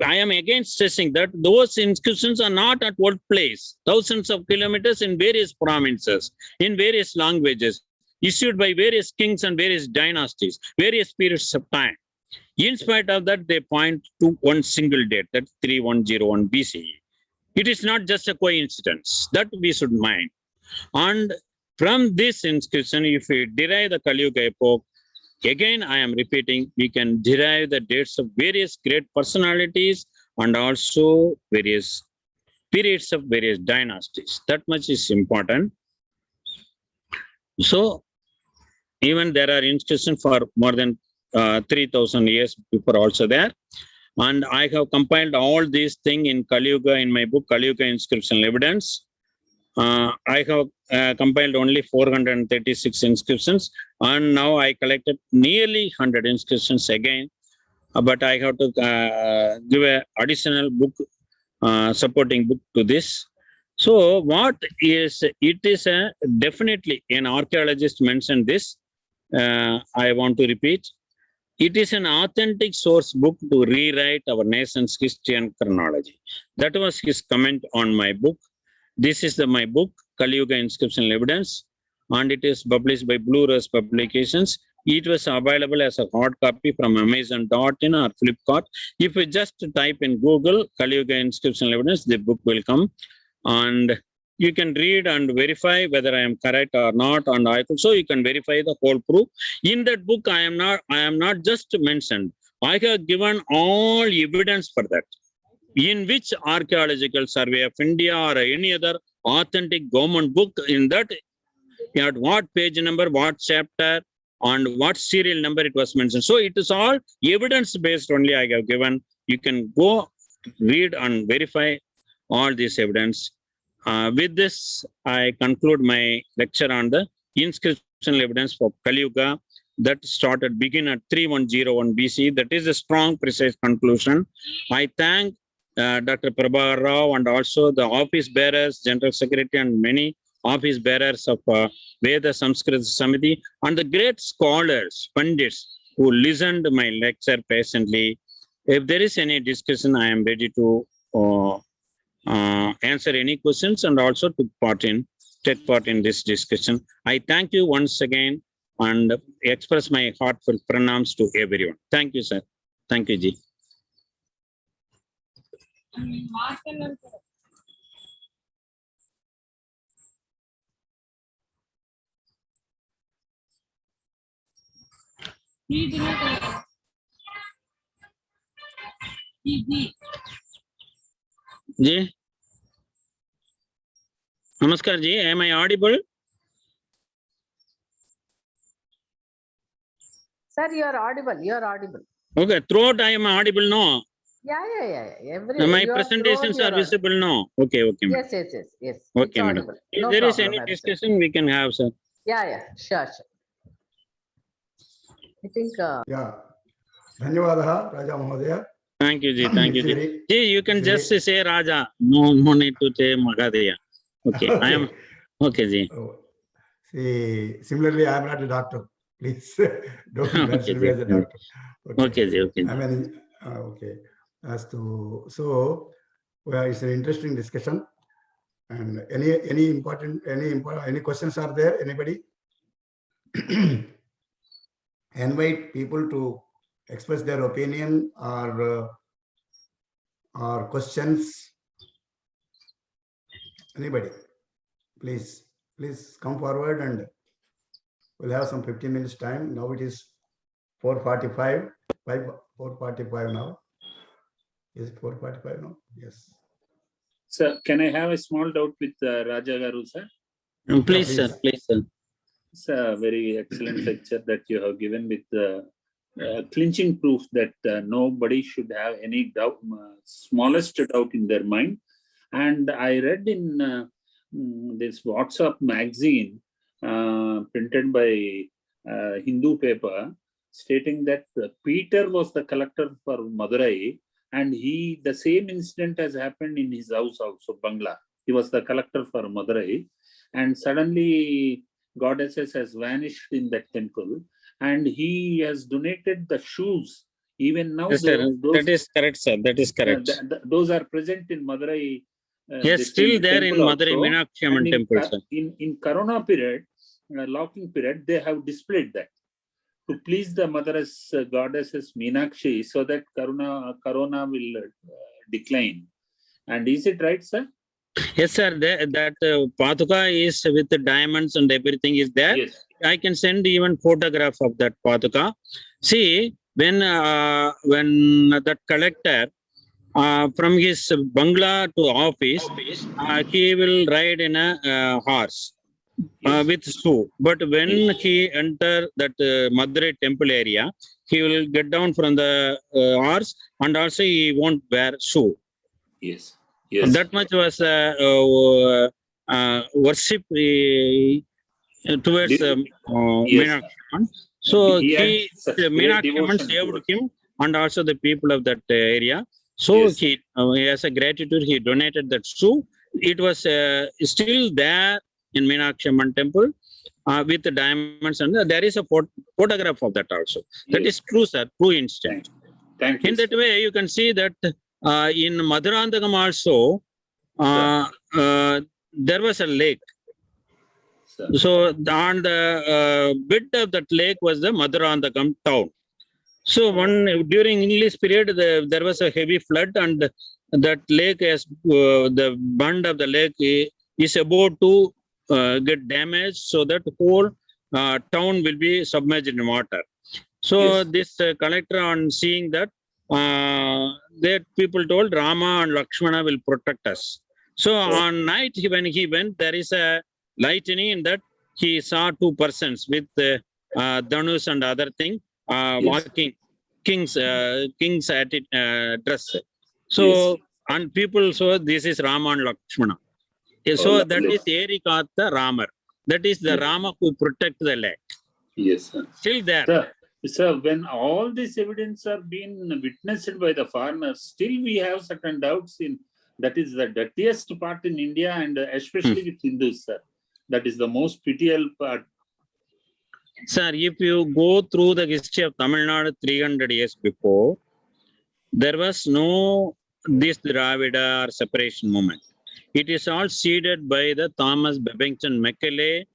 I am again stressing that those inscriptions are not at one place, thousands of kilometers in various provinces, in various languages, issued by various kings and various dynasties, various periods of time. In spite of that, they point to one single date, that's 3101 BCE. It is not just a coincidence, that we should mind. And from this inscription, if we derive the Kali Yuga epoch, again, I am repeating, we can derive the dates of various great personalities and also various periods of various dynasties. That much is important. So, even there are inscriptions for more than 3000 years before also there. And I have compiled all these things in Kali Yuga in my book, Kali Yuga Inscription Evidence. I have compiled only 436 inscriptions, and now I collected nearly 100 inscriptions again, but I have to give an additional book, supporting book to this. So what is, it is definitely, an archaeologist mentioned this, I want to repeat, it is an authentic source book to rewrite our nation's history and chronology. That was his comment on my book. This is my book, Kali Yuga Inscription Evidence, and it is published by Blue Rose Publications. It was available as a hard copy from Amazon.in or Flipkart. If you just type in Google Kali Yuga Inscription Evidence, the book will come, and you can read and verify whether I am correct or not, and also you can verify the whole proof. In that book, I am not just mentioned. I have given all evidence for that, in which archaeological survey of India or any other authentic government book, in that at what page number, what chapter, and what serial number it was mentioned. So it is all evidence based only I have given. You can go read and verify all this evidence. With this, I conclude my lecture on the inscription evidence for Kali Yuga that begin at 3101 BC. That is a strong, precise conclusion. I thank Dr. Prabhakar Rao and also the office bearers, General Secretary, and many office bearers of Veda Samskruti Samiti, and the great scholars, Pandits, who listened to my lecture patiently. If there is any discussion, I am ready to answer any questions and also to take part in this discussion. I thank you once again and express my heartfelt pranams to everyone. Thank you, sir. Thank you, Ji. Ji. Namaskar, Ji. Am I audible? Sir, you are audible. You are audible. Okay. Throat, I am audible, no? Yeah. My presentations are visible, no? Okay. Yes. Okay, madam. If there is any discussion, we can have, sir. Yeah. Sure. I think. Yeah. Dhanyavadaha, Raja Mahodaya. Thank you, Ji. Thank you, Ji. Ji, you can just say Raja. No need to say Magadaya. Okay, I am. Okay, Ji. See, similarly, I am not a doctor. Please don't consider me as a doctor. Okay, Ji. Okay. I mean, okay. As to so, well, it's an interesting discussion. And any questions are there? Anybody? Invite people to express their opinion or questions? Anybody? Please come forward, and we'll have some 15 minutes time. Now it is 4:45. 4:45 now. Is it 4:45 now? Yes. Sir, can I have a small doubt with Raja Garu, sir? Please, please. sir. Please, sir. It's a very excellent lecture that you have given with clinching proof that nobody should have any doubt, smallest doubt in their mind. And I read in this WhatsApp magazine printed by Hindu paper, stating that Peter was the collector for Madurai, and the same incident has happened in his house also, Bangla. He was the collector for Madurai, and suddenly goddesses has vanished in that temple, and he has donated the shoes. Even now, Yes, sir. That is correct, sir. That is correct. Those are present in Madurai. Yes, still there in Madurai also. Meenakshi Amman And temple, sir. in Corona period, locking period, they have displayed that to please the mother's goddesses Meenakshi, so that Corona will decline. And is it right, sir? Yes, sir. That Patuka is with the diamonds and everything is there. Yes. I can send even photograph of that Patuka. See, when that collector from his bungalow to office, he will ride in a horse with shoe. But when he enter that Madurai temple area, he will get down from the horse, and also he won't wear shoe. Yes. Yes. That much was worship towards Meenakshi Amman. So Meenakshi Amman saved him and also the people of that area. So he, as a gratitude, he donated that shoe. It was still there in Meenakshi Amman temple with the diamonds, and there is a photograph of that also. That is true, sir. True incident. Thank you. In that way, you can see that in Madhurandagam also, there was a lake. So on the bit of that lake was the Madhurandagam town. So during English period, there was a heavy flood, and that lake has the bund of the lake is about to get damaged, so that whole town will be submerged in water. So this collector, on seeing that, that people told Rama and Lakshmana will protect us. So on night when he went, there is a lightning in that he saw two persons with Dhanush and other thing walking king's dress. So and people, so this is Rama and Lakshmana. So that is Erikatha Ramar. That is the Rama who protect the lake. Yes, sir. Still there. Sir, when all this evidence are being witnessed by the foreigners, still we have certain doubts in that is the dirtiest part in India, and especially with Hindus, sir. That is the most pitiable part. Sir, if you go through the history of Tamil Nadu 300 years before, there was no this Dravida or separation movement. It is all seeded by the Thomas Babington Macaulay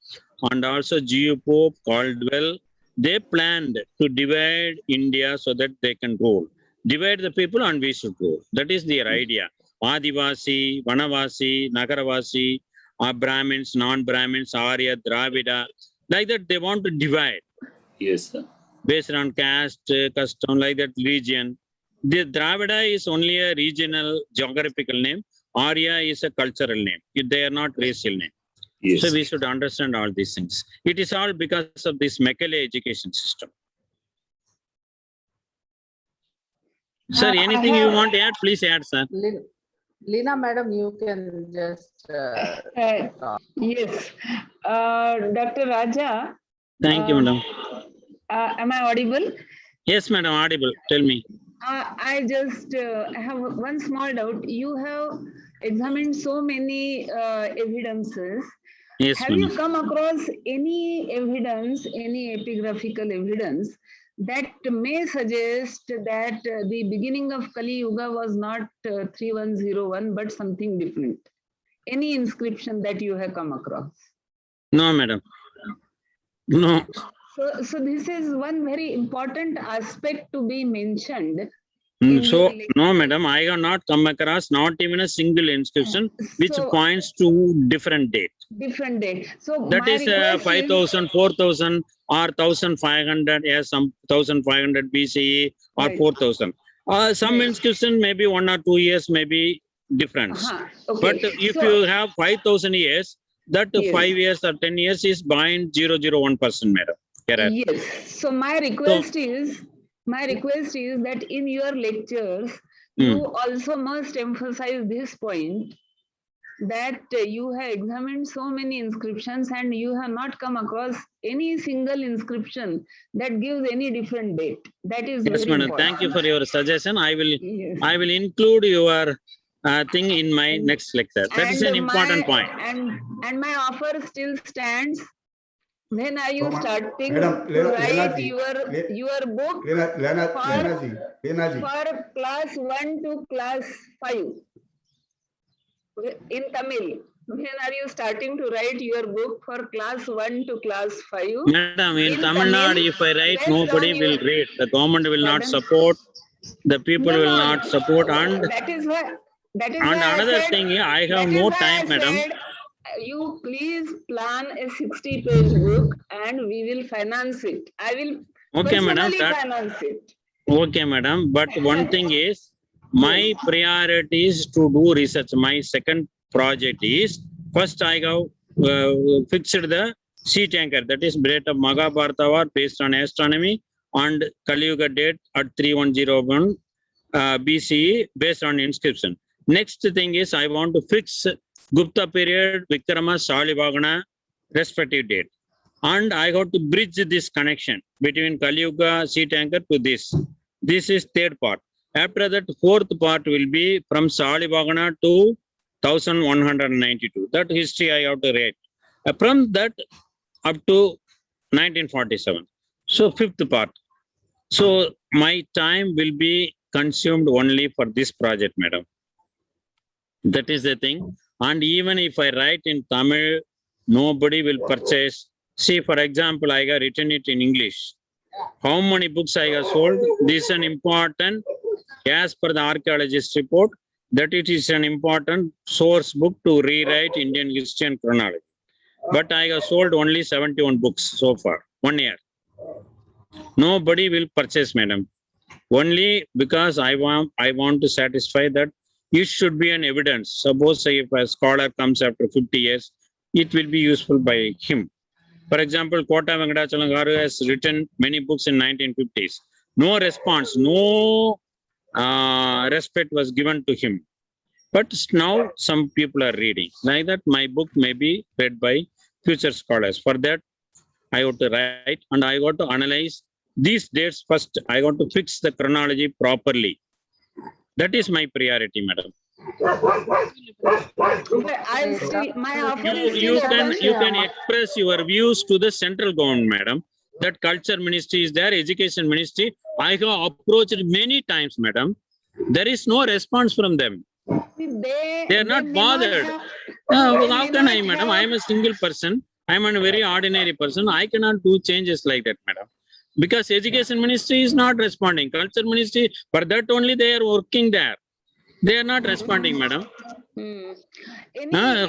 and also G.U. Pope, Caldwell. They planned to divide India so that they can rule. Divide the people and we should rule. That is their idea. Adivasi, Vanavasi, Nagaravasi, Brahmins, non-Brahmins, Arya, Dravida. Like that, they want to divide. Yes, sir. Based on caste, custom, like that, region. The Dravida is only a regional geographical name. Arya is a cultural name. They are not racial name. Yes. So we should understand all these things. It is all because of this Macaulay education system. Sir, anything you want to add, please add, sir. Leena madam, you can just yes. Dr. Raja. Thank you, madam. Am I audible? Yes, madam, audible. Tell me. I just have one small doubt. You have examined so many evidences. Yes, have you come across any evidence, any epigraphical evidence that may suggest that the beginning of Kali Yuga was not 3101 but something different? Any inscription that you have come across? No, madam. No. So this is one very important aspect to be mentioned. So, no, madam, I have not come across not even a single inscription which So- points to different date. Different date. So That my is request 5,000, 4,000 or 1,500, yes, some 1,500 BCE or Right. 4,000. Some Right. inscription maybe 1 or 2 years may be difference. Okay. But if So- you have 5,000 years, that Yes. 5 years or 10 years is 0.001%, madam. Correct. Yes. So my request is that in your lectures, you also must emphasize this point that you have examined so many inscriptions and you have not come across any single inscription that gives any different date. That is Yes, very madam. important. Thank you for your suggestion. Yes. I will include your thing in my next lecture. That is an important point. And my offer still stands. When are you So, starting Madam, to write Lenaji, your book Lenaji, for class 1 to class 5 in Tamil? When are you starting to write your book for class 1 to class 5? Madam, in Tamil Nadu, if I write, based nobody on will your- read. The government will not Pardon? support. The people No, will no, not support. And that is why and I another said, thing, I have that is no why time, I madam. said, you please plan a 60-page book and we will finance it. I will Okay, madam. personally finance it. Okay, madam. But one thing is, my priority is to do research. My second project is, first I have fixed the sea tanker. That is Bharat of Mahabharata war based on astronomy and Kali Yuga date at 3101 BCE based on inscription. Next thing is, I want to fix Gupta period, Vikrama, Salivagana, respective date. And I got to bridge this connection between Kali Yuga sea tanker to this. This is third part. After that, fourth part will be from Salivagana to 1192. That history I have to read. From that up to 1947. So fifth part. So my time will be consumed only for this project, madam. That is the thing. And even if I write in Tamil, nobody will purchase. See, for example, I have written it in English. How many books I have sold? This is an important, as per the archaeologist report, that it is an important source book to rewrite Indian history and chronology. But I have sold only 71 books so far, 1 year. Nobody will purchase, madam. Only because I want to satisfy that it should be an evidence. Suppose if a scholar comes after 50 years, it will be useful by him. For example, Kota Venkatachalam Garu has written many books in 1950s. No response, no respect was given to him. But now some people are reading. Like that, my book may be read by future scholars. For that, I got to write and I got to analyze these dates first. I got to fix the chronology properly. That is my priority, madam. I'll see. My offer is You still can open. express your views to the central government, madam. That culture ministry is there, education ministry. I have approached many times, madam. There is no response from them. They are not bothered. How can I, madam? I am a single person. I am a very ordinary person. I cannot do changes like that, madam. Because education ministry is not responding. Culture ministry, for that only they are working there. They are not responding, madam.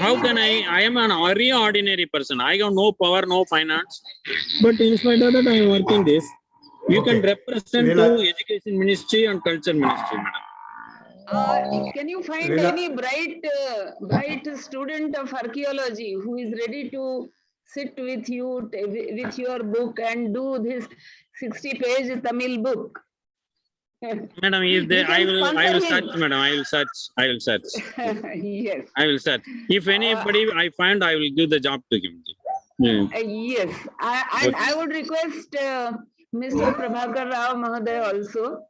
How can I am an very ordinary person. I have no power, no finance. But in spite of that, I am working this. You can represent to education ministry and culture ministry, madam. Can you find any bright student of archaeology who is ready to sit with you with your book and do this 60-page Tamil book? Madam, if they, You I can will sponsor search, him. madam. I will search. Yes. I will search. If anybody I find, I will give the job to him. Yes. I would request Mr. Prabhakar Rao Mahaday also.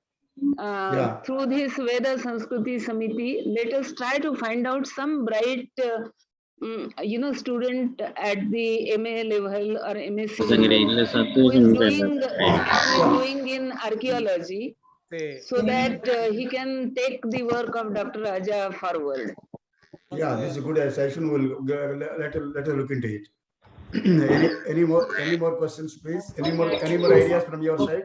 Through this Veda Samskruti Samiti, let us try to find out some bright, student at the MA level or MSc level who is doing in archaeology, so that he can take the work of Dr. Raja forward. Yeah, this is a good session. We'll let her look into it. Any more questions, please? Any more ideas from your side?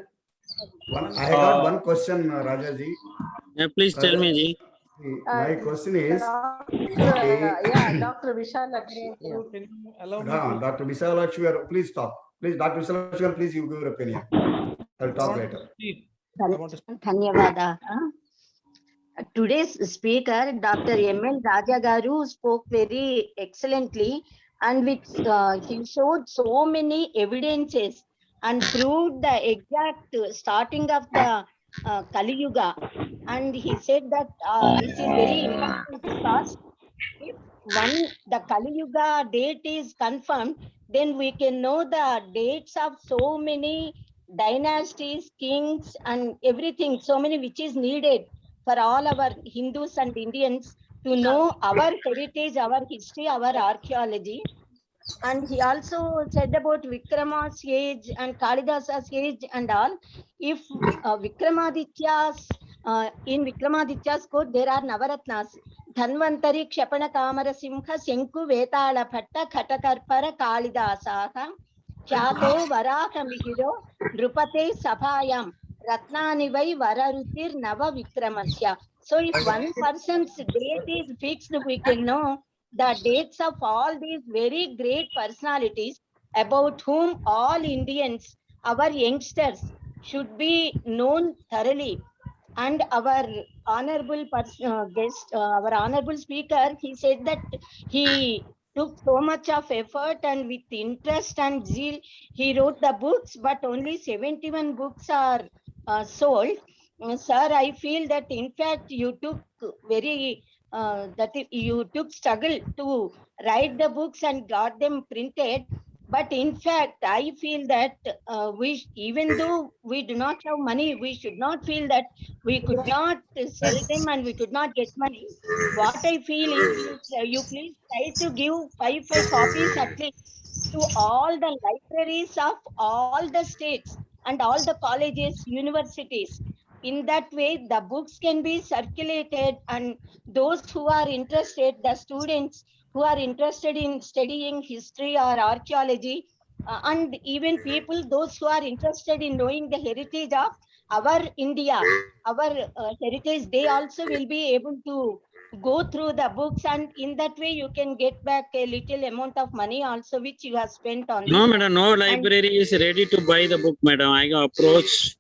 I got one question, Rajaji. Please tell me, Ji. My question is, Yeah, Dr. Vishalakshmi. Can you allow me Dr. Vishalakshmi, please stop. Please, Dr. Vishalakshmi, please you give your opinion. I'll talk later. Dhanyavada. Today's speaker, Dr. M.L. Rajagaru, spoke very excellently, and he showed so many evidences and proved the exact starting of the Kali Yuga. And he said that it is very important because if the Kali Yuga date is confirmed, then we can know the dates of so many dynasties, kings, and everything, so many which is needed for all our Hindus and Indians to know our heritage, our history, our archaeology. And he also said about Vikrama's age and Kalidasa's age and all. If Vikramaditya's, in Vikramaditya's code, there are Navaratnas. Dhanvantari, Kshapana Kamara Simha, Senku, Vetala Bhatta, Khatakarpara, Kalidasaha, Kyato, Varaha Mihiro, Drupate, Sabhayam, Ratnani Vai, Vararutir, Nava Vikramasya. So if one person's date is fixed, we can know the dates of all these very great personalities about whom all Indians, our youngsters, should be known thoroughly. And our honorable guest, our honorable speaker, he said that he took so much of effort and with interest and zeal, he wrote the books, but only 71 books are sold. Sir, I feel that in fact you took very you took struggle to write the books and got them printed. But in fact, I feel that even though we do not have money, we should not feel that we could not sell them and we could not get money. What I feel is you please try to give five copies at least to all the libraries of all the states and all the colleges, universities. In that way, the books can be circulated, and those who are interested, the students who are interested in studying history or archaeology, and even people, those who are interested in knowing the heritage of our India, our heritage, they also will be able to go through the books, and in that way you can get back a little amount of money also which you have spent on No, this. madam, no library is ready to buy the book, madam. I approach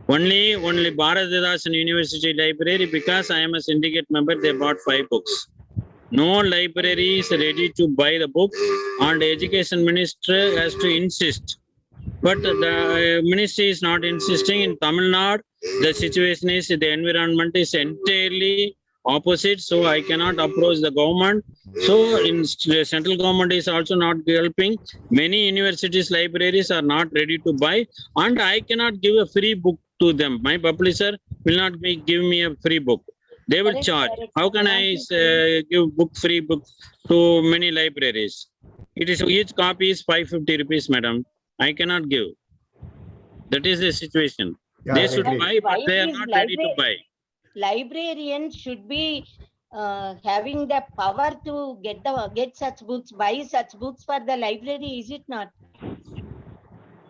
only Bharat University Library, because I am a syndicate member, they bought 5 books. No library is ready to buy the book, and education minister has to insist. But the ministry is not insisting. In Tamil Nadu, the situation is, the environment is entirely opposite, so I cannot approach the government. So in the central government is also not helping. Many universities, libraries are not ready to buy, and I cannot give a free book to them. My publisher will not give me a free book. They will charge. How can I give free book to many libraries? It is, each copy is 550 rupees, madam. I cannot give. That is the situation. Yeah, They I should agree. buy, but they are not ready to buy. Librarians should be having the power to get such books, buy such books for the library, is it not?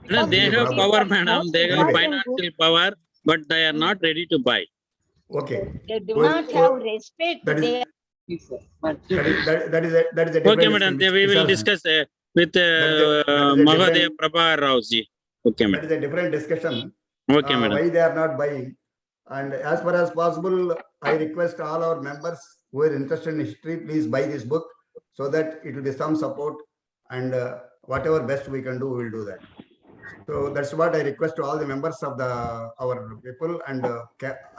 No, they have power, madam. They have Anyway. financial power, but they are not ready to buy. Okay. They do Well, not have respect. that is- They That is a different Okay, madam. We will discuss with Mahadev Prabha Raoji. Okay, That madam. is a different discussion. Okay, madam. Why they are not buying. And as far as possible, I request all our members who are interested in history, please buy this book so that it will be some support, and whatever best we can do, we will do that. So that's what I request to all the members of our people, and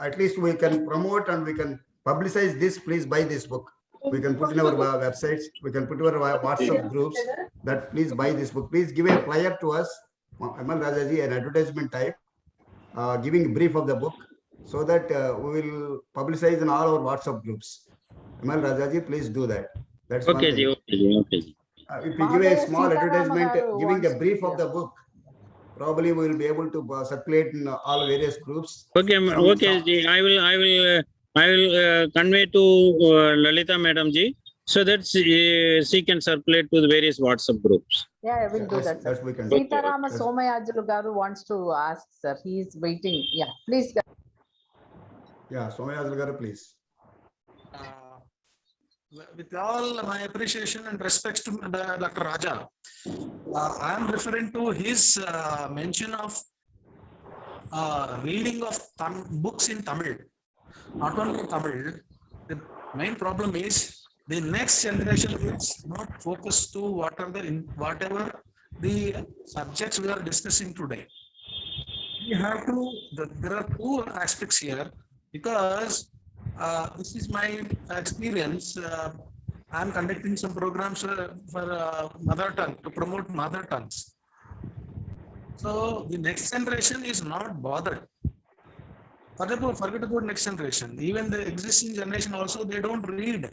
at least we can promote and we can publicize this. Please buy this book. We can put in our websites, we can put our WhatsApp groups that please buy this book. Please give a flyer to us, Amal Rajaji, an advertisement type, giving a brief of the book, so that we will publicize in all our WhatsApp groups. Amal Rajaji, please do that. That's one Okay, thing. okay. If we give a small advertisement giving a brief of the book, probably we will be able to circulate in all various groups. Okay, okay, ji. I will convey to Lalita Madam ji. so that she can circulate to the various WhatsApp groups. Yeah, I will do that, sir. That we can do. Seetarama Somayajulu garu wants to ask, sir. He is waiting. Yeah, please. Yeah, Somayajulu garu, please. With all my appreciation and respects to Dr. Raja, I am referring to his mention of reading of books in Tamil. Not only Tamil, the main problem is the next generation is not focused to whatever the subjects we are discussing today. We have to, there are two aspects here, because this is my experience. I am conducting some programs for mother tongue, to promote mother tongues. So the next generation is not bothered. Forget about next generation. Even the existing generation also, they don't read.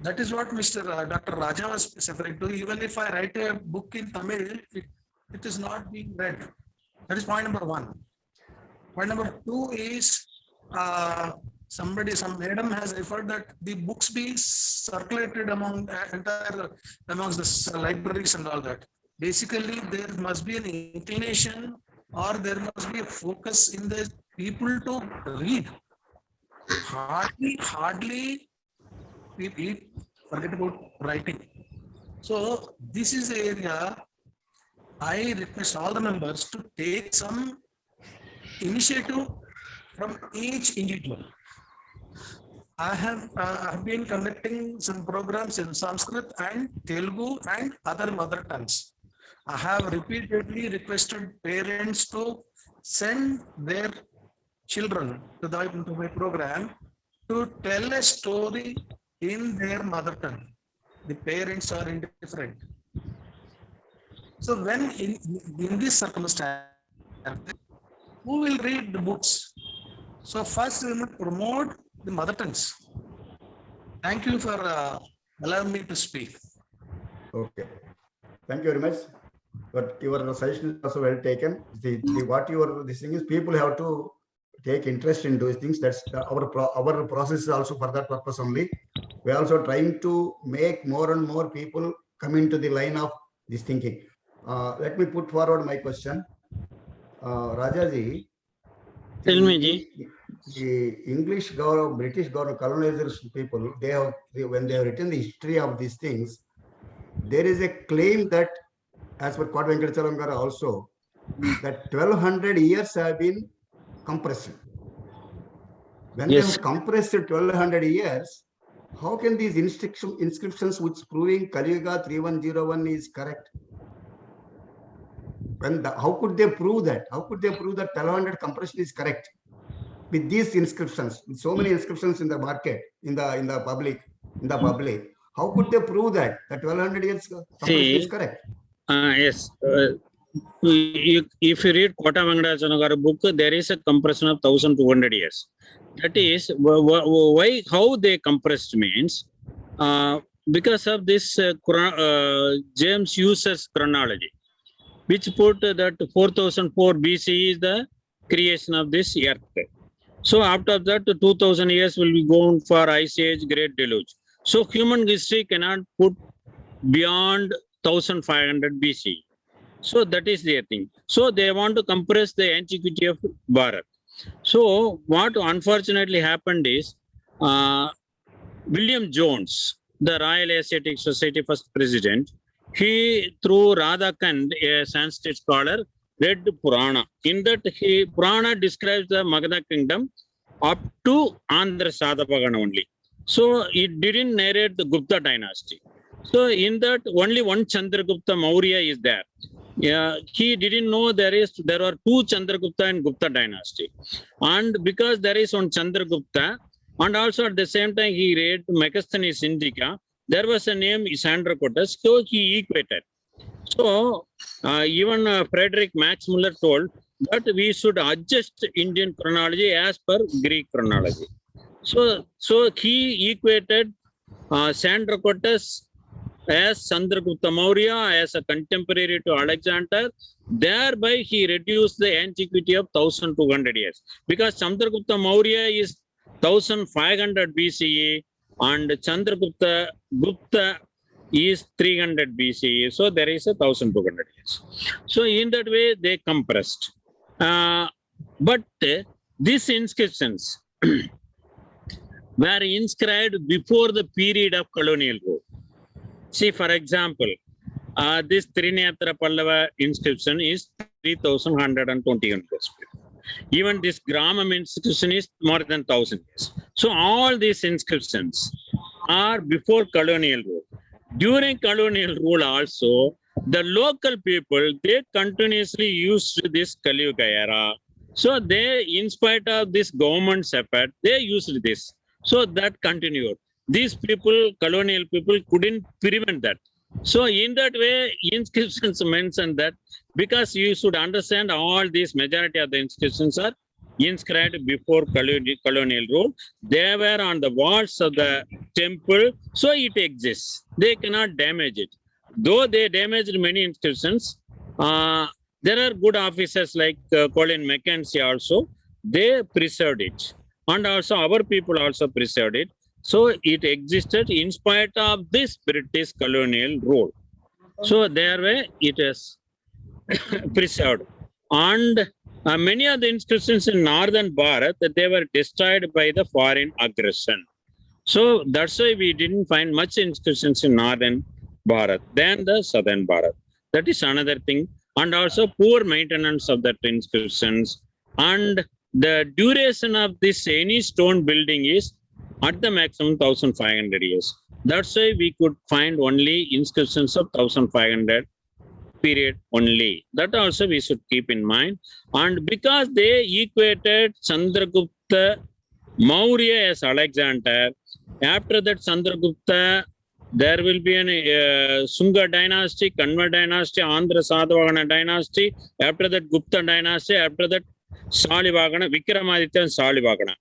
That is what Dr. Raja was referring to. Even if I write a book in Tamil, it is not being read. That is point number one. Point number two is some madam has referred that the books be circulated amongst the libraries and all that. Basically, there must be an inclination, or there must be a focus in the people to read. Hardly people forget about writing. So this is the area I request all the members to take some initiative from each individual. I have been conducting some programs in Sanskrit and Telugu and other mother tongues. I have repeatedly requested parents to send their children to my program to tell a story in their mother tongue. The parents are indifferent. So when in this circumstance, who will read the books? So first we must promote the mother tongues. Thank you for allowing me to speak. Okay. Thank you very much. But your suggestion is also well taken. This thing is, people have to take interest in those things. That's our process is also for that purpose only. We are also trying to make more and more people come into the line of this thinking. Let me put forward my question. Rajaji, Tell me, Ji. the English government, British government, colonizers people, when they have written the history of these things, there is a claim that, as per Kot Venkatachalam Garu also, that 1200 years have been compressed. When they have compressed 1200 years, how can these inscriptions which proving Kali Yuga 3101 is correct? How could they prove that? How could they prove that 1200 compression is correct with these inscriptions, with so many inscriptions in the market, in the public? How could they prove that 1200 years compression is correct? Yes. If you read Kota Venkatachalam Garu book, there is a compression of 1200 years. That is why, how they compressed means, because of this James uses chronology, which put that 4004 BC is the creation of this earth. So after that, 2000 years will be gone for Ice Age, Great Deluge. So human history cannot put beyond 1500 BC. So that is their thing. So they want to compress the antiquity of Bharat. So what unfortunately happened is, William Jones, the Royal Asiatic Society first president, he, through Radhakand, a Sanskrit scholar, read Purana. In that, Purana describes the Magadha kingdom up to Andhra Sadapagana only. So it didn't narrate the Gupta dynasty. So in that, only one Chandragupta Maurya is there. He didn't know there are two Chandragupta in Gupta dynasty. And because there is one Chandragupta, and also at the same time he read Megasthenes Indica, there was a name Isandrocotus, so he equated. So even Frederick Max Muller told that we should adjust Indian chronology as per Greek chronology. So he equated Sandrocotus as Chandragupta Maurya, as a contemporary to Alexander. Thereby he reduced the antiquity of 1200 years, because Chandragupta Maurya is 1500 BCE and Gupta is 300 BCE. So there is 1,200 years. So in that way, they compressed. But these inscriptions were inscribed before the period of colonial rule. See, for example, this Trinayatra Pallava inscription is 3,121 years. Even this Gramam inscription is more than 1,000 years. So all these inscriptions are before colonial rule. During colonial rule also, the local people, they continuously used this Kali Yuga era. So they, in spite of this government's effort, they used this. So that continued. These people, colonial people, couldn't prevent that. So in that way, inscriptions mention that, because you should understand all these majority of the inscriptions are inscribed before colonial rule. They were on the walls of the temple, so it exists. They cannot damage it. Though they damaged many inscriptions, there are good officers like Colin Mackenzie also, they preserved it. And also our people also preserved it. So it existed in spite of this British colonial rule. So there way it is preserved. And many of the inscriptions in northern Bharat, they were destroyed by the foreign aggression. So that's why we didn't find much inscriptions in northern Bharat than the southern Bharat. That is another thing. And also poor maintenance of that inscriptions. And the duration of this any stone building is at the maximum 1,500 years. That's why we could find only inscriptions of 1,500 period only. That also we should keep in mind. And because they equated Chandragupta Maurya as Alexander, after that Chandragupta, there will be an Sunga dynasty, Kanva dynasty, Andhra Sadhavahana dynasty, after that Gupta dynasty, after that Salivagana, Vikramaditya and Salivagana.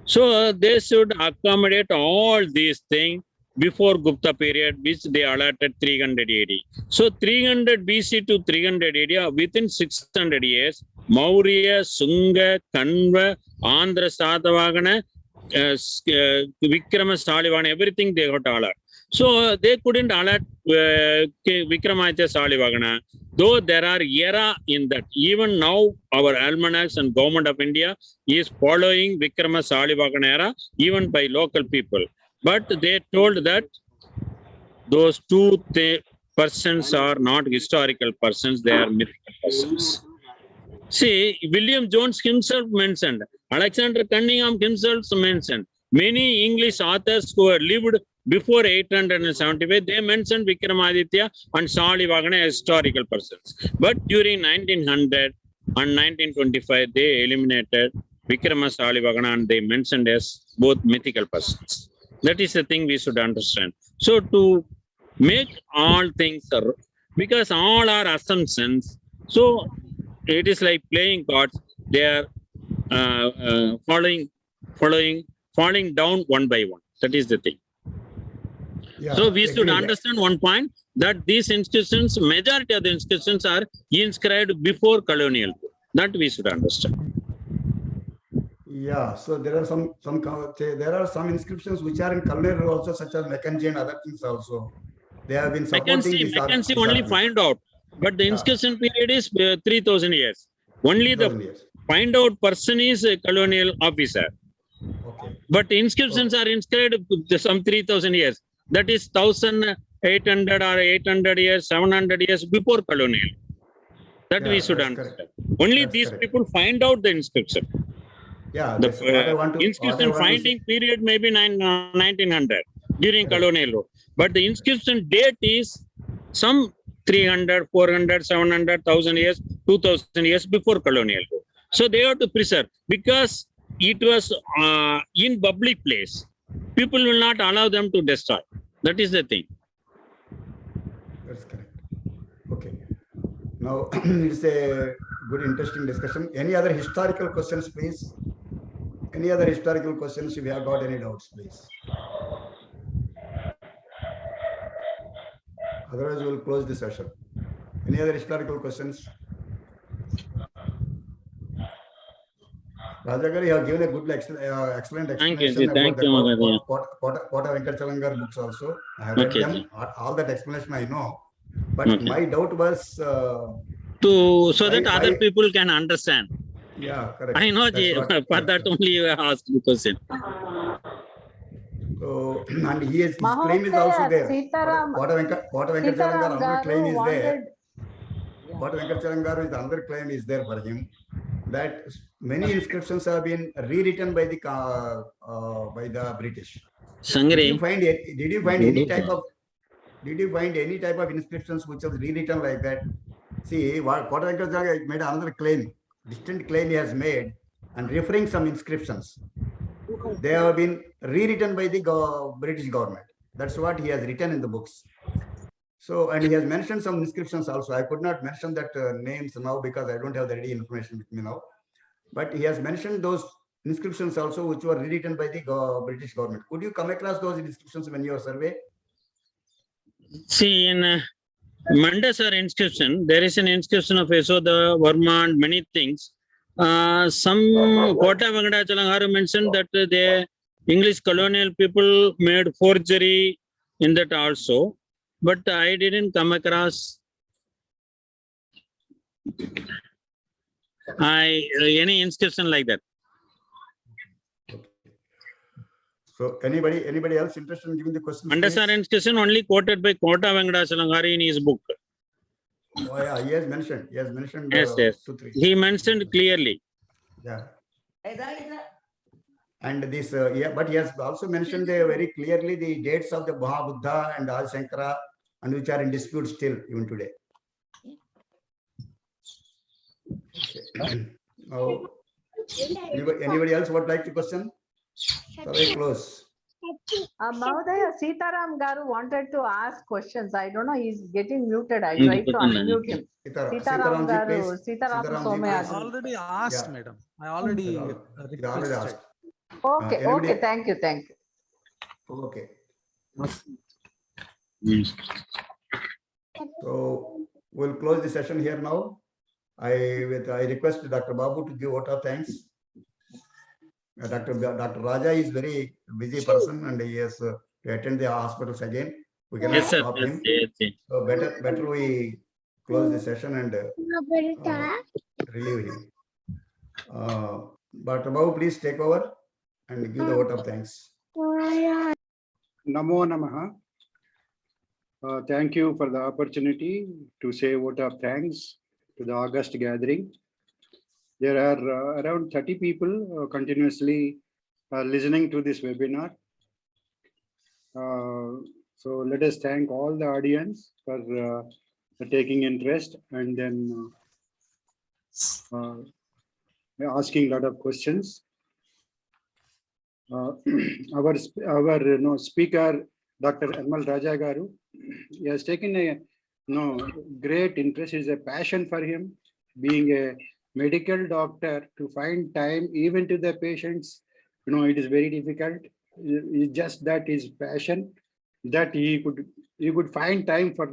So they should accommodate all these things before Gupta period, which they allotted 300 AD. So 300 BC to 300 AD, within 600 years, Maurya, Sunga, Kanva, Andhra Sadhavagana, Vikrama Salivagana, everything they got allotted. So they couldn't allot Vikramaditya Salivagana, though there are era in that. Even now, our almanacs and government of India is following Vikrama Salivagana era, even by local people. But they told that those two persons are not historical persons, they are mythical persons. See, William Jones himself mentioned, Alexander Cunningham himself mentioned, many English authors who had lived before 875, they mentioned Vikramaditya and Salivagana as historical persons. But during 1900 and 1925, they eliminated Vikrama Salivagana and they mentioned as both mythical persons. That is the thing we should understand. So to make all things, because all are assumptions, so it is like playing cards, they are falling down one by one. That is the thing. Yeah, so we should agree. understand one point, that these inscriptions, majority of the inscriptions are inscribed before colonial. That we should understand. Yeah, so there are some inscriptions which are in colonial also, such as Mackenzie and other things also. They have been supporting Mackenzie only find out, but the inscription period is 3,000 years. Only the find out person is a colonial officer. Okay. But inscriptions are inscribed some 3,000 years. That is 1,800 or 800 years, 700 years before colonial. That we should understand. Correct. Only That's these correct. people find out the inscription. Yeah, The inscription finding period may be 1900 during colonial rule. But the inscription date is some 300, 400, 700, 1,000 years, 2,000 years before colonial rule. So they have to preserve, because it was in public place. People will not allow them to destroy. That is the thing. That's correct. Okay. Now it's a good, interesting discussion. Any other historical questions, please? Any other historical questions? If you have got any doubts, please. Otherwise, we will close the session. Any other historical questions? Rajagari, you have given a good, excellent Thank you, explanation thank about you, the Magadaya. Kota Venkachalangar books also. I have read Okay, them. ji. All that explanation I know. But Okay. my doubt was, So that why- other people can understand. yeah, correct. I know, That's ji, what- for that only you asked the question. So, and his claim is also Mahotaya, there. Sitaram, Kota Venkachalangar, Sitaram another claim Garu is there. wanted. Kota Venkachalangar is another claim is there for him, that many inscriptions have been rewritten by the British. Sangre. Did you find any type of inscriptions which was rewritten like that? See, what Kota Venkachalangar made another claim, distinct claim he has made, and referring some inscriptions. They have been rewritten by the British government. That's what he has written in the books. So, and he has mentioned some inscriptions also. I could not mention that names now because I don't have the ready information with me now. But he has mentioned those inscriptions also, which were rewritten by the British government. Could you come across those inscriptions when you survey? See, in Mandasar inscription, there is an inscription of Yashoda, Varma, and many things. Some Kota Venkachalangaru mentioned that the English colonial people made forgery in that also, but I didn't come across any inscription like that. So, anybody else interested in giving the question? Mandasar inscription only quoted by Kota Venkachalangaru in his book. Oh yeah, he has mentioned. Yes, yes. 2, 3. He mentioned clearly. Yeah. And this, but he has also mentioned very clearly the dates of the Mahabuddha and Adi Shankara, and which are in dispute still even today. Okay. Now, anybody else would like to question? So we close. Mahotaya, Sitaram Garu wanted to ask questions. I don't know, he's getting muted. I tried to unmute him. Sitaram Garu, Sitaram I Somaya. already asked, Yeah. madam. I already You already requested. asked. Okay, Anybody- okay, thank you. Okay. So we'll close the session here now. I request Dr. Babu to give vote of thanks. Dr. Raja is very busy person and he has to attend the hospitals again. We cannot Yes, sir. stop Yes, him. yes, yes. So better we close the session and relieve him. Dr. Babu, please take over and give the vote of thanks. Namo Namaha. Thank you for the opportunity to say vote of thanks to the August gathering. There are around 30 people continuously listening to this webinar. So let us thank all the audience for taking interest and then asking a lot of questions. Our speaker, Dr. Emel Raja Garu, he has taken a great interest. It's a passion for him, being a medical doctor, to find time even to the patients. It is very difficult. It's just that his passion, that he could find time for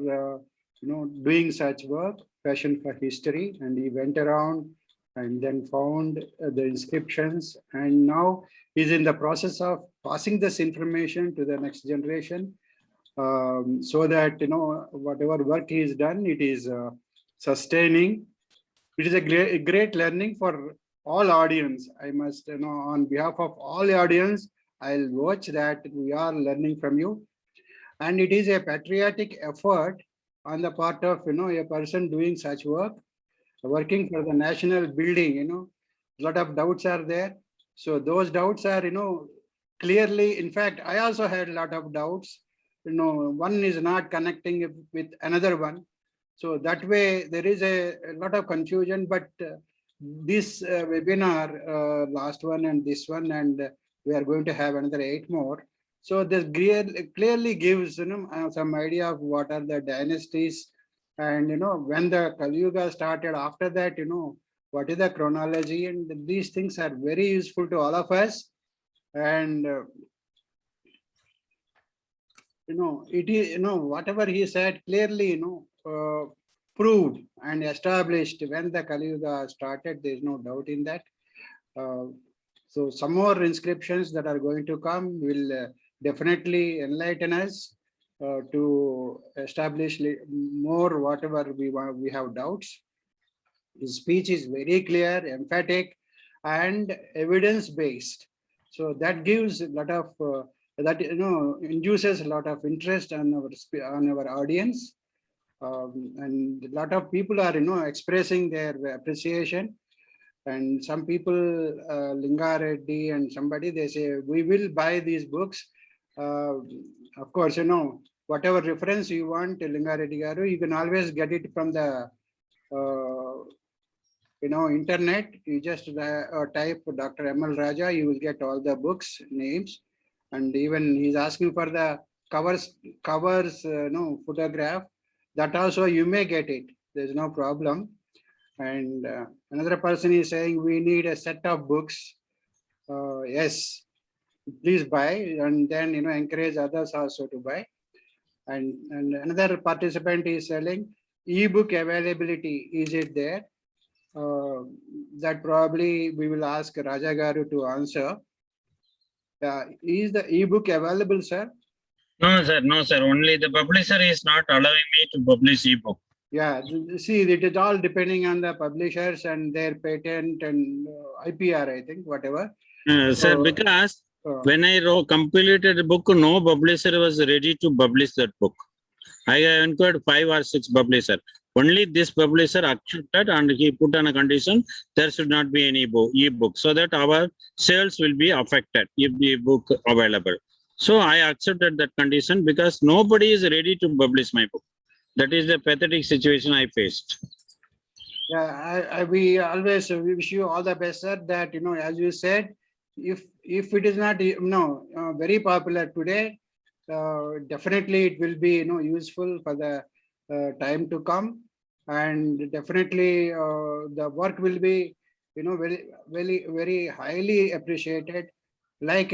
doing such work. Passion for history, and he went around and then found the inscriptions, and now he's in the process of passing this information to the next generation, so that whatever work he has done, it is sustaining. It is a great learning for all audience. I must on behalf of all the audience, I'll watch that we are learning from you, and it is a patriotic effort on the part of a person doing such work, working for the national building. A lot of doubts are there. So those doubts are clearly, in fact, I also had a lot of doubts. One is not connecting with another one. So that way there is a lot of confusion, but this webinar, last one and this one, and we are going to have another 8 more. So this clearly gives some idea of what are the dynasties, and when the Kali Yuga started. After that, what is the chronology, and these things are very useful to all of us. And it is whatever he said clearly proved and established when the Kali Yuga started. There is no doubt in that. So some more inscriptions that are going to come will definitely enlighten us to establish more whatever we have doubts. His speech is very clear, emphatic, and evidence-based. So that gives a lot of that induces a lot of interest on our audience, and a lot of people are expressing their appreciation. And some people, Linga Reddy and somebody, they say we will buy these books. Of course, whatever reference you want, Linga Reddy garu, you can always get it from the internet. You just type Dr. M.L. Raja, you will get all the books names, and even he's asking for the covers photograph. That also you may get it. There's no problem. And another person is saying we need a set of books. Yes, please buy, and then encourage others also to buy. And another participant is selling e-book availability. Is it there? That probably we will ask Raja Garu to answer. Is the e-book available, sir? No, sir. No, sir. Only the publisher is not allowing me to publish e-book. Yeah, see, it is all depending on the publishers and their patent and IPR, I think, whatever. Sir, because when I completed the book, no publisher was ready to publish that book. I inquired 5 or 6 publishers. Only this publisher accepted, and he put on a condition there should not be any e-book, so that our sales will be affected if the book available. So I accepted that condition because nobody is ready to publish my book. That is the pathetic situation I faced. Yeah, we always wish you all the best, sir. That as you said, if it is not very popular today, definitely it will be useful for the time to come, and definitely the work will be very highly appreciated. Like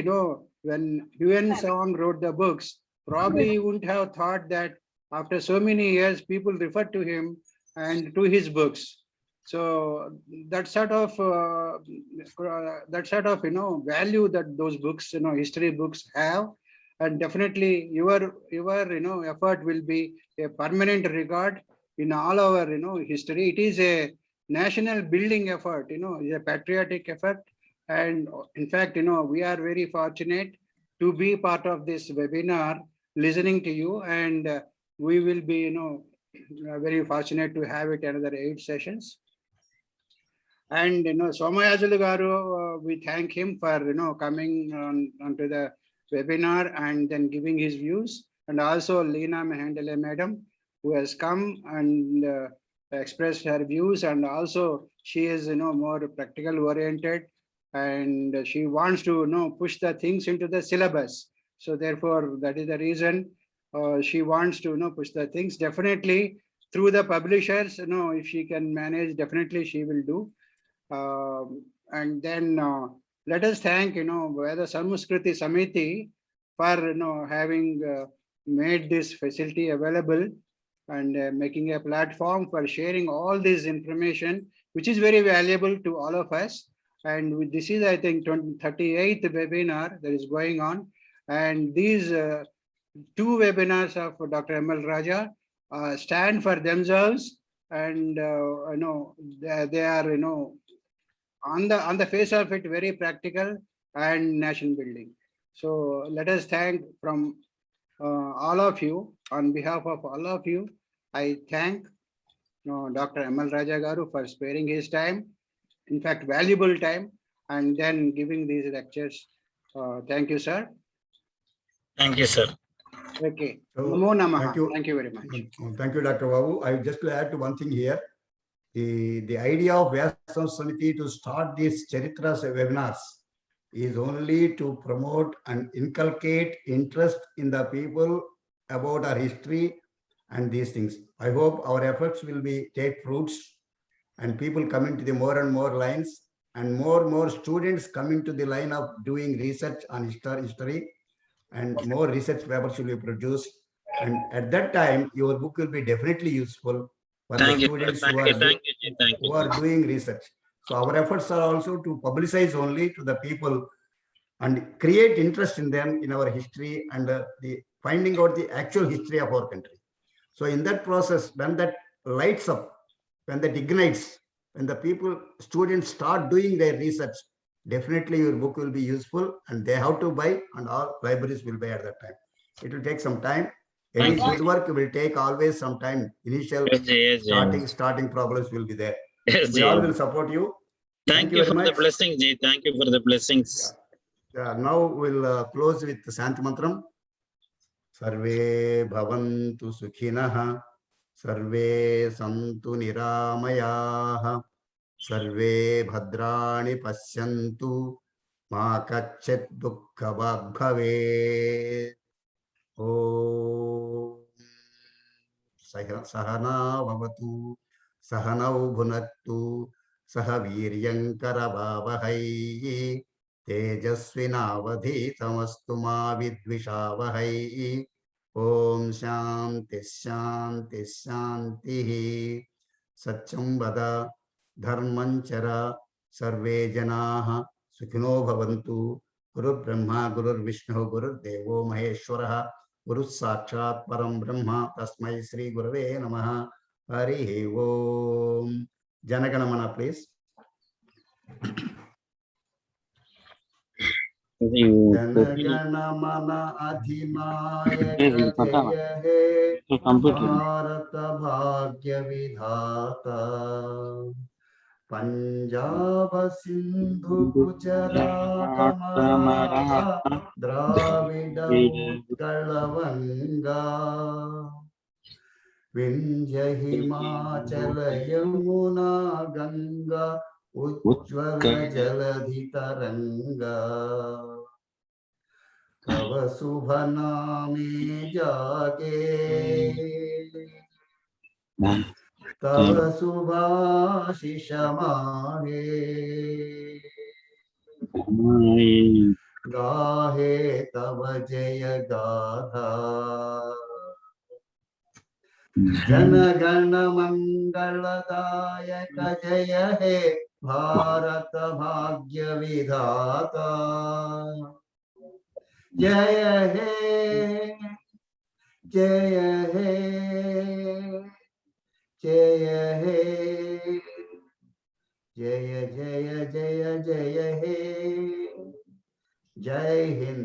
when Yuan Song wrote the books, probably he wouldn't have thought that after so many years people refer to him and to his books. So that sort of value that those books, history books have, and definitely your effort will be a permanent record in all our history. It is a national building effort, it's a patriotic effort, and in fact we are very fortunate to be part of this webinar, listening to you, and we will be very fortunate to have it another 8 sessions. And Somayajulu Garu, we thank him for coming onto the webinar and then giving his views, and also Leena Mehendale madam, who has come and expressed her views, and also she is more practical oriented, and she wants to push the things into the syllabus. So therefore that is the reason she wants to push the things. Definitely through the publishers, if she can manage, definitely she will do. And then let us thank Veda Samskruti Samiti for having made this facility available, and making a platform for sharing all this information, which is very valuable to all of us. And this is, I think, 38th webinar that is going on, and these 2 webinars of Dr. M.L. Raja stand for themselves, and they are on the face of it very practical and nation building. So let us thank from all of you. On behalf of all of you, I thank Dr. M.L. Raja Garu for sparing his time, in fact valuable time, and then giving these lectures. Thank you, sir. Thank you, sir. Okay. So, Namo Namaha. thank you. Thank you very much. Thank you, Dr. Babu. I just to add to one thing here. The idea of Veda Samskruti to start these Charitras webinars is only to promote and inculcate interest in the people about our history and these things. I hope our efforts will take fruits, and people coming to the more and more lines, and more students coming to the line of doing research on history, and more research papers will be produced. And at that time, your book will be definitely useful for the students who are doing research. So our efforts are also to publicize only to the people and create interest in them in our history and the finding out the actual history of our country. So in that process, when that lights up, when that ignites, when the people, students start doing their research, definitely your book will be useful and they have to buy and all libraries will buy at that time. It will take some time. Any good work will take always some time. Initial starting problems will be there. Yes, We all will support you. Thank you very for the much. blessings, Ji. Thank you for the blessings. Now we'll close with the Shanti Mantram. Sarve bhavantu sukhinah, sarve santu niramayaah, sarve bhadrani pasyantu, ma kacchet dukkha bhave. Om sahana bhavatu, sahanau bhunattu, sahaviryam karavavahai. तेजस्विनावधीतमस्तु मा विद्विषावहै. ओम शांति शांति शांतिः. सत्यं वद धर्मं चर सर्वे जनाः सुखिनो भवन्तु. गुरुर्ब्रह्मा गुरुर्विष्णुः गुरुर्देवो महेश्वरः गुरुः साक्षात् परं ब्रह्म तस्मै श्री गुरवे नमः. हरिः ओम. जनगणमन प्लीज. जनगणमन अधिनायक जय हे भारत भाग्य विधाता. पंजाब सिंधु गुजरात मराठा द्राविड उत्कल वंगा. विंध्य हिमाचल यमुना गंगा उज्ज्वल जलधि तरंगा. तव शुभ नामे जागे, तव शुभाशिष मागे. गाहे तव जय गाथा. जन गण मंगलदायक जय हे भारत भाग्य विधाता. जय हे जय हे जय हे जय जय जय जय हे. जय हिंद.